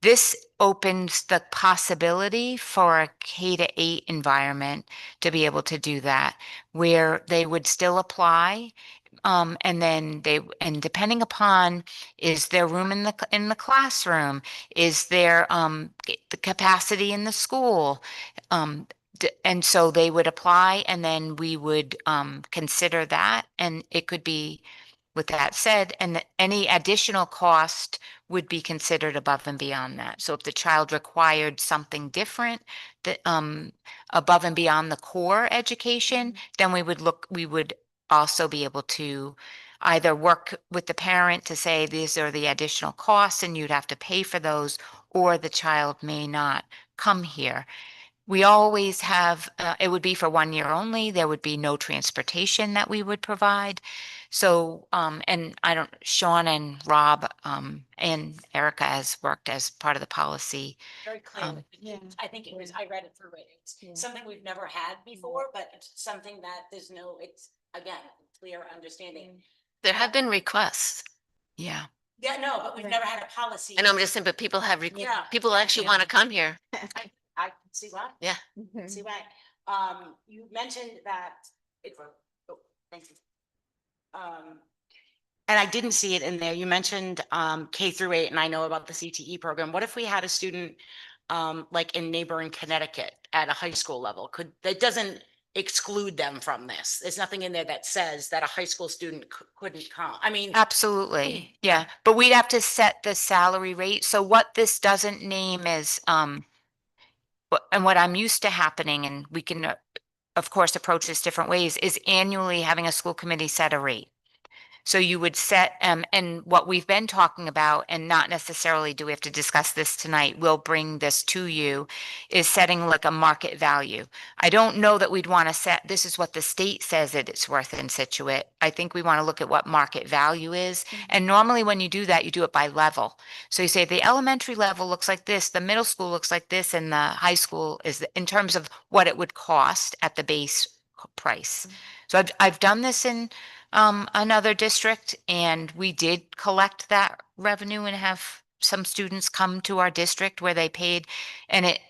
This opens the possibility for a K-8 environment to be able to do that, where they would still apply. And then depending upon, is there room in the classroom? Is there the capacity in the school? And so they would apply and then we would consider that. And it could be, with that said, and any additional cost would be considered above and beyond that. So if the child required something different, that above and beyond the core education, then we would also be able to either work with the parent to say these are the additional costs and you'd have to pay for those, or the child may not come here. We always have, it would be for 1 year only. There would be no transportation that we would provide. So, and Sean and Rob, and Erica has worked as part of the policy. Very clear. I think it was, I read it through it. It's something we've never had before, but it's something that it's again, clear understanding. There have been requests. Yeah. Yeah, no, but we've never had a policy. And I'm just saying, but people have, Yeah. people actually want to come here. I can see why. Yeah. See why. You mentioned that it's, oh, thank you. And I didn't see it in there. You mentioned K through 8, and I know about the CTE program. What if we had a student like in neighboring Connecticut at a high school level? That doesn't exclude them from this. There's nothing in there that says that a high school student couldn't come. I mean, Absolutely. Yeah. But we'd have to set the salary rate. So what this doesn't name is, and what I'm used to happening, and we can, of course, approach this different ways, is annually having a school committee set a rate. So you would set, and what we've been talking about, and not necessarily do we have to discuss this tonight, we'll bring this to you, is setting like a market value. I don't know that we'd want to set, this is what the state says that it's worth in Scituate. I think we want to look at what market value is. And normally when you do that, you do it by level. So you say the elementary level looks like this, the middle school looks like this, and the high school is in terms of what it would cost at the base price. So I've done this in another district, and we did collect that revenue and have some students come to our district where they paid, and it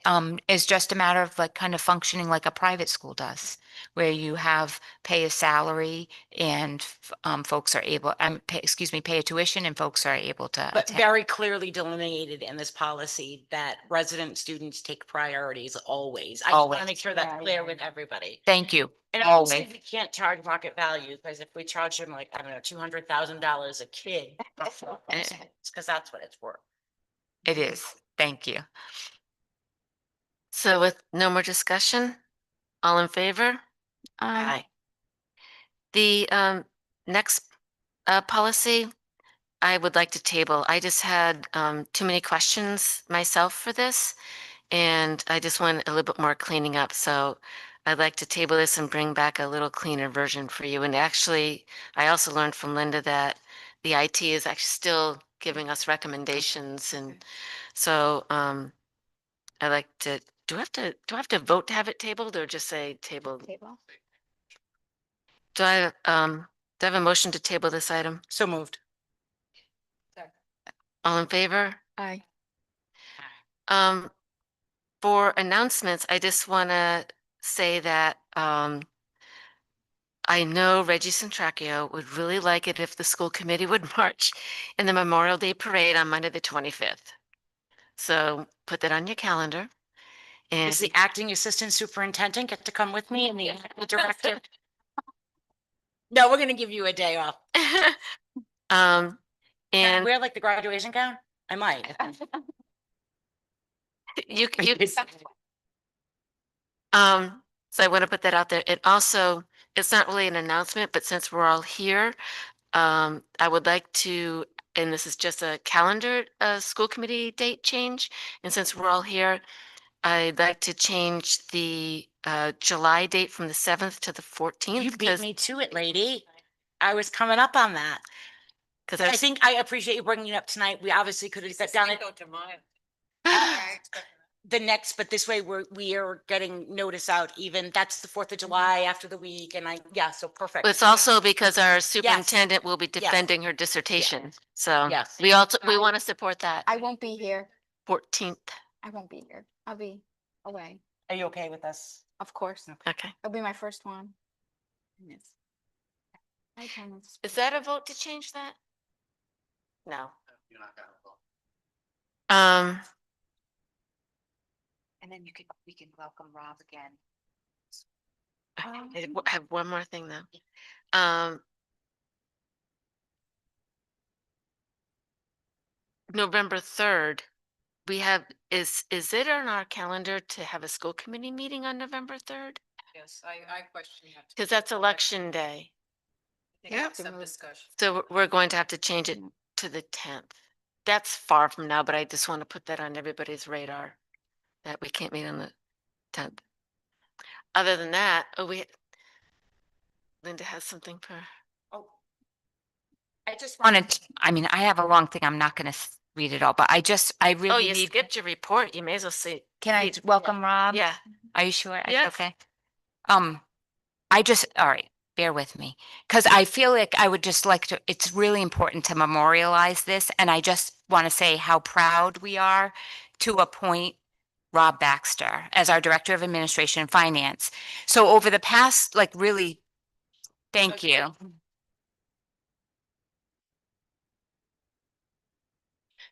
is just a matter of like kind of functioning like a private school does, where you have pay a salary and folks are able, pay a tuition and folks are able to but attend. very clearly delineated in this policy that resident students take priorities always. I just want Always. to make sure that's clear with everybody. Thank you. And obviously we can't charge market value, because if we charge them like, I don't know, $200,000 a kid, it's because that's what it's worth. It is. Thank you. So with no more discussion, all in favor? Aye. The next policy, I would like to table. I just had too many questions myself for this, and I just want a little bit more cleaning up. So I'd like to table this and bring back a little cleaner version for you. And actually, I also learned from Linda that the IT is actually still giving us recommendations. And so I'd like to, do I have to vote to have it tabled, or just say tabled? Table. Do I have a motion to table this item? So moved. All in favor? Aye. For announcements, I just want to say that I know Reggie Centracchio would really like it if the school committee would march in the Memorial Day Parade on Monday, the 25th. So put that on your calendar. And Does the acting assistant superintendent get to come with me, and the director? No, we're gonna give you a day off. Can I and wear like the graduation gown? I might. you so I want to put that out there. It also, it's not really an announcement, but since we're all here, I would like to, and this is just a calendar school committee date change, and since we're all here, I'd like to change the July date from the 7th to the 14th. You beat me to it, lady. I was coming up on that. Because I think I appreciate you bringing it up tonight. We obviously could have sat down it the next, but this way we are getting notice out even, that's the 4th of July after the week, and so perfect. It's also because our superintendent will be defending her dissertation. So Yes. we want to support that. I won't be here. 14th. I won't be here. I'll be away, Are you okay with this? of course. Okay. It'll be my first one. Yes. I can. Is that a vote to change that? No. And then we can welcome Rob again I have one more thing though. November 3rd, we have, is it on our calendar to have a school committee meeting on November 3rd? Yes, I question that. Because that's election day. Yeah. Some discussion. So we're going to have to change it to the 10th. That's far from now, but I just want to put that on everybody's radar that we can't meet on the 10th. Other than that, Linda has something for. I just wanted, I mean, I have a long thing. I'm not going to read it all, but I Oh, really you need, skipped your report. You may as well see. can I read- welcome Rob? Yeah. Are you sure? Yes. Okay. All right, bear with me. Because I feel like I would just like to, it's really important to memorialize this. And I just want to say how proud we are to appoint Rob Baxter as our Director of Administration and Finance. So over the past, like really, thank you.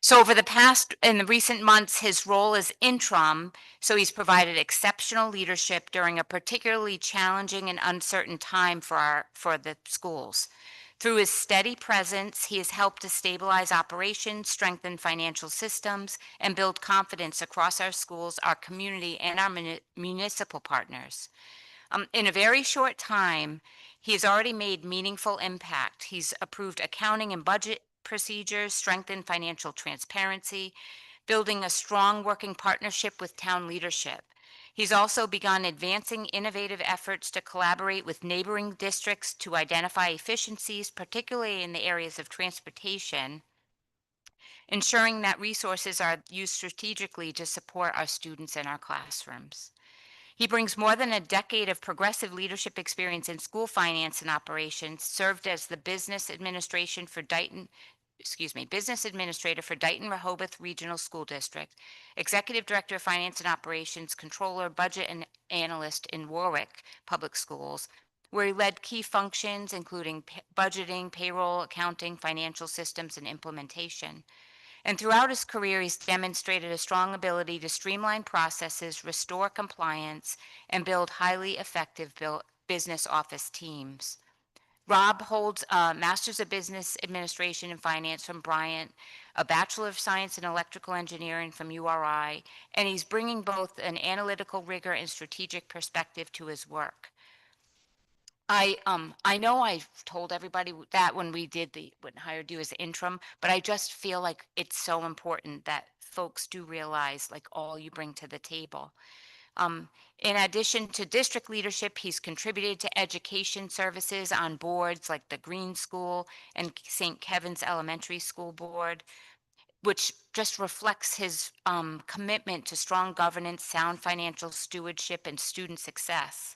So over the past, in the recent months, his role as interim, so he's provided exceptional leadership during a particularly challenging and uncertain time for the schools. Through his steady presence, he has helped to stabilize operations, strengthen financial systems, and build confidence across our schools, our community, and our municipal partners. In a very short time, he has already made meaningful impact. He's approved accounting and budget procedures, strengthened financial transparency, building a strong working partnership with town leadership. He's also begun advancing innovative efforts to collaborate with neighboring districts to identify efficiencies, particularly in the areas of transportation, ensuring that resources are used strategically to support our students in our classrooms. He brings more than a decade of progressive leadership experience in school finance and operations, served as the business administrator for Dighton Rehoboth Regional School District, executive director of finance and operations, controller, budget and analyst in Warwick Public Schools, where he led key functions including budgeting, payroll, accounting, financial systems, and implementation. And throughout his career, he's demonstrated a strong ability to streamline processes, restore compliance, and build highly effective business office teams. Rob holds a Master's of Business Administration and Finance from Bryant, a Bachelor of Science in Electrical Engineering from URI, and he's bringing both an analytical rigor and strategic perspective to his work. I know I've told everybody that when hired you as interim, but I just feel like it's so important that folks do realize like all you bring to the table. In addition to district leadership, he's contributed to education services on boards like the Green School and St. Kevin's Elementary School Board, which just reflects his commitment to strong governance, sound financial stewardship, and student success.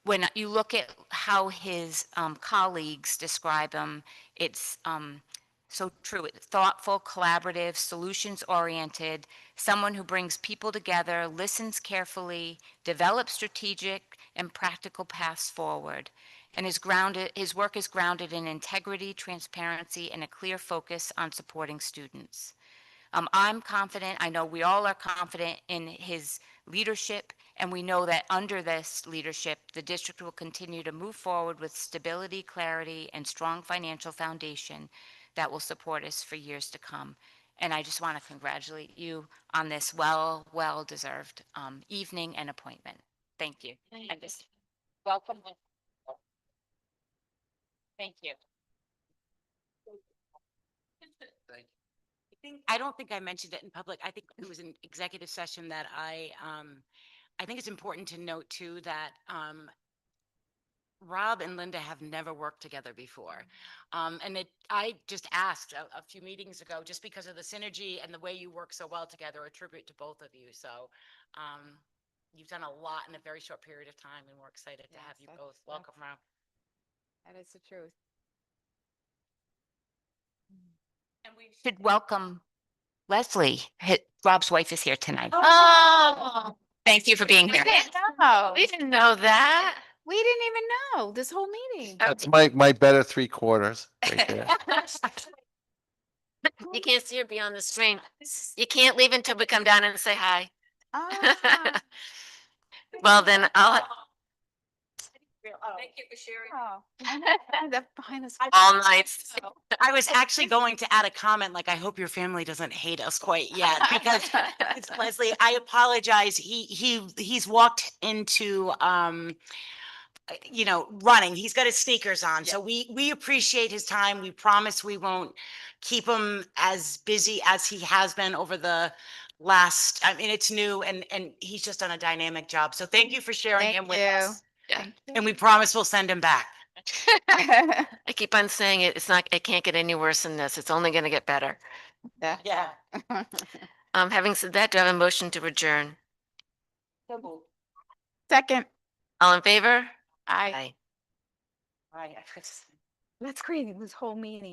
When you look at how his colleagues describe him, it's so true. It's thoughtful, collaborative, solutions-oriented, someone who brings people together, listens carefully, develops strategic and practical paths forward, and his work is grounded in integrity, transparency, and a clear focus on supporting students. I'm confident, I know we all are confident in his leadership, and we know that under this leadership, the district will continue to move forward with stability, clarity, and strong financial foundation that will support us for years to come. And I just want to congratulate you on this well-deserved evening and appointment. Thank you. And just welcome. Thank you. I don't think I mentioned it in public. I think it was an executive session that I think it's important to note too that Rob and Linda have never worked together before. I just asked a few meetings ago, just because of the synergy and the way you work so well together, a tribute to both of you. So you've done a lot in a very short period of time, and we're excited to have you both. Welcome, Rob. That is the truth. And we should welcome Leslie. Rob's wife is here tonight. Oh, Thank you for being here. we didn't know that. We didn't even know this whole meeting. That's my better 3/4 right there. You can't see her beyond the screen. You can't leave until we come down and say hi. Ah, Well, then Thank you for sharing. Oh. The behind the. All nights. I was actually going to add a comment, like, I hope your family doesn't hate us quite yet, because it's Leslie, I apologize. He's walked into, you know, running. He's got his sneakers on. So we appreciate his time. We promise we won't keep him as busy as he has been over the last, I mean, it's new and he's just done a dynamic job. So thank you for sharing Thank him with you. us. Yeah. And we promise we'll send him back. I keep on saying it, it can't get any worse than this. It's only going to get better. Yeah. Having said that, do I have a motion to adjourn? Second. All in favor? Aye. Right. That's crazy, this whole meeting.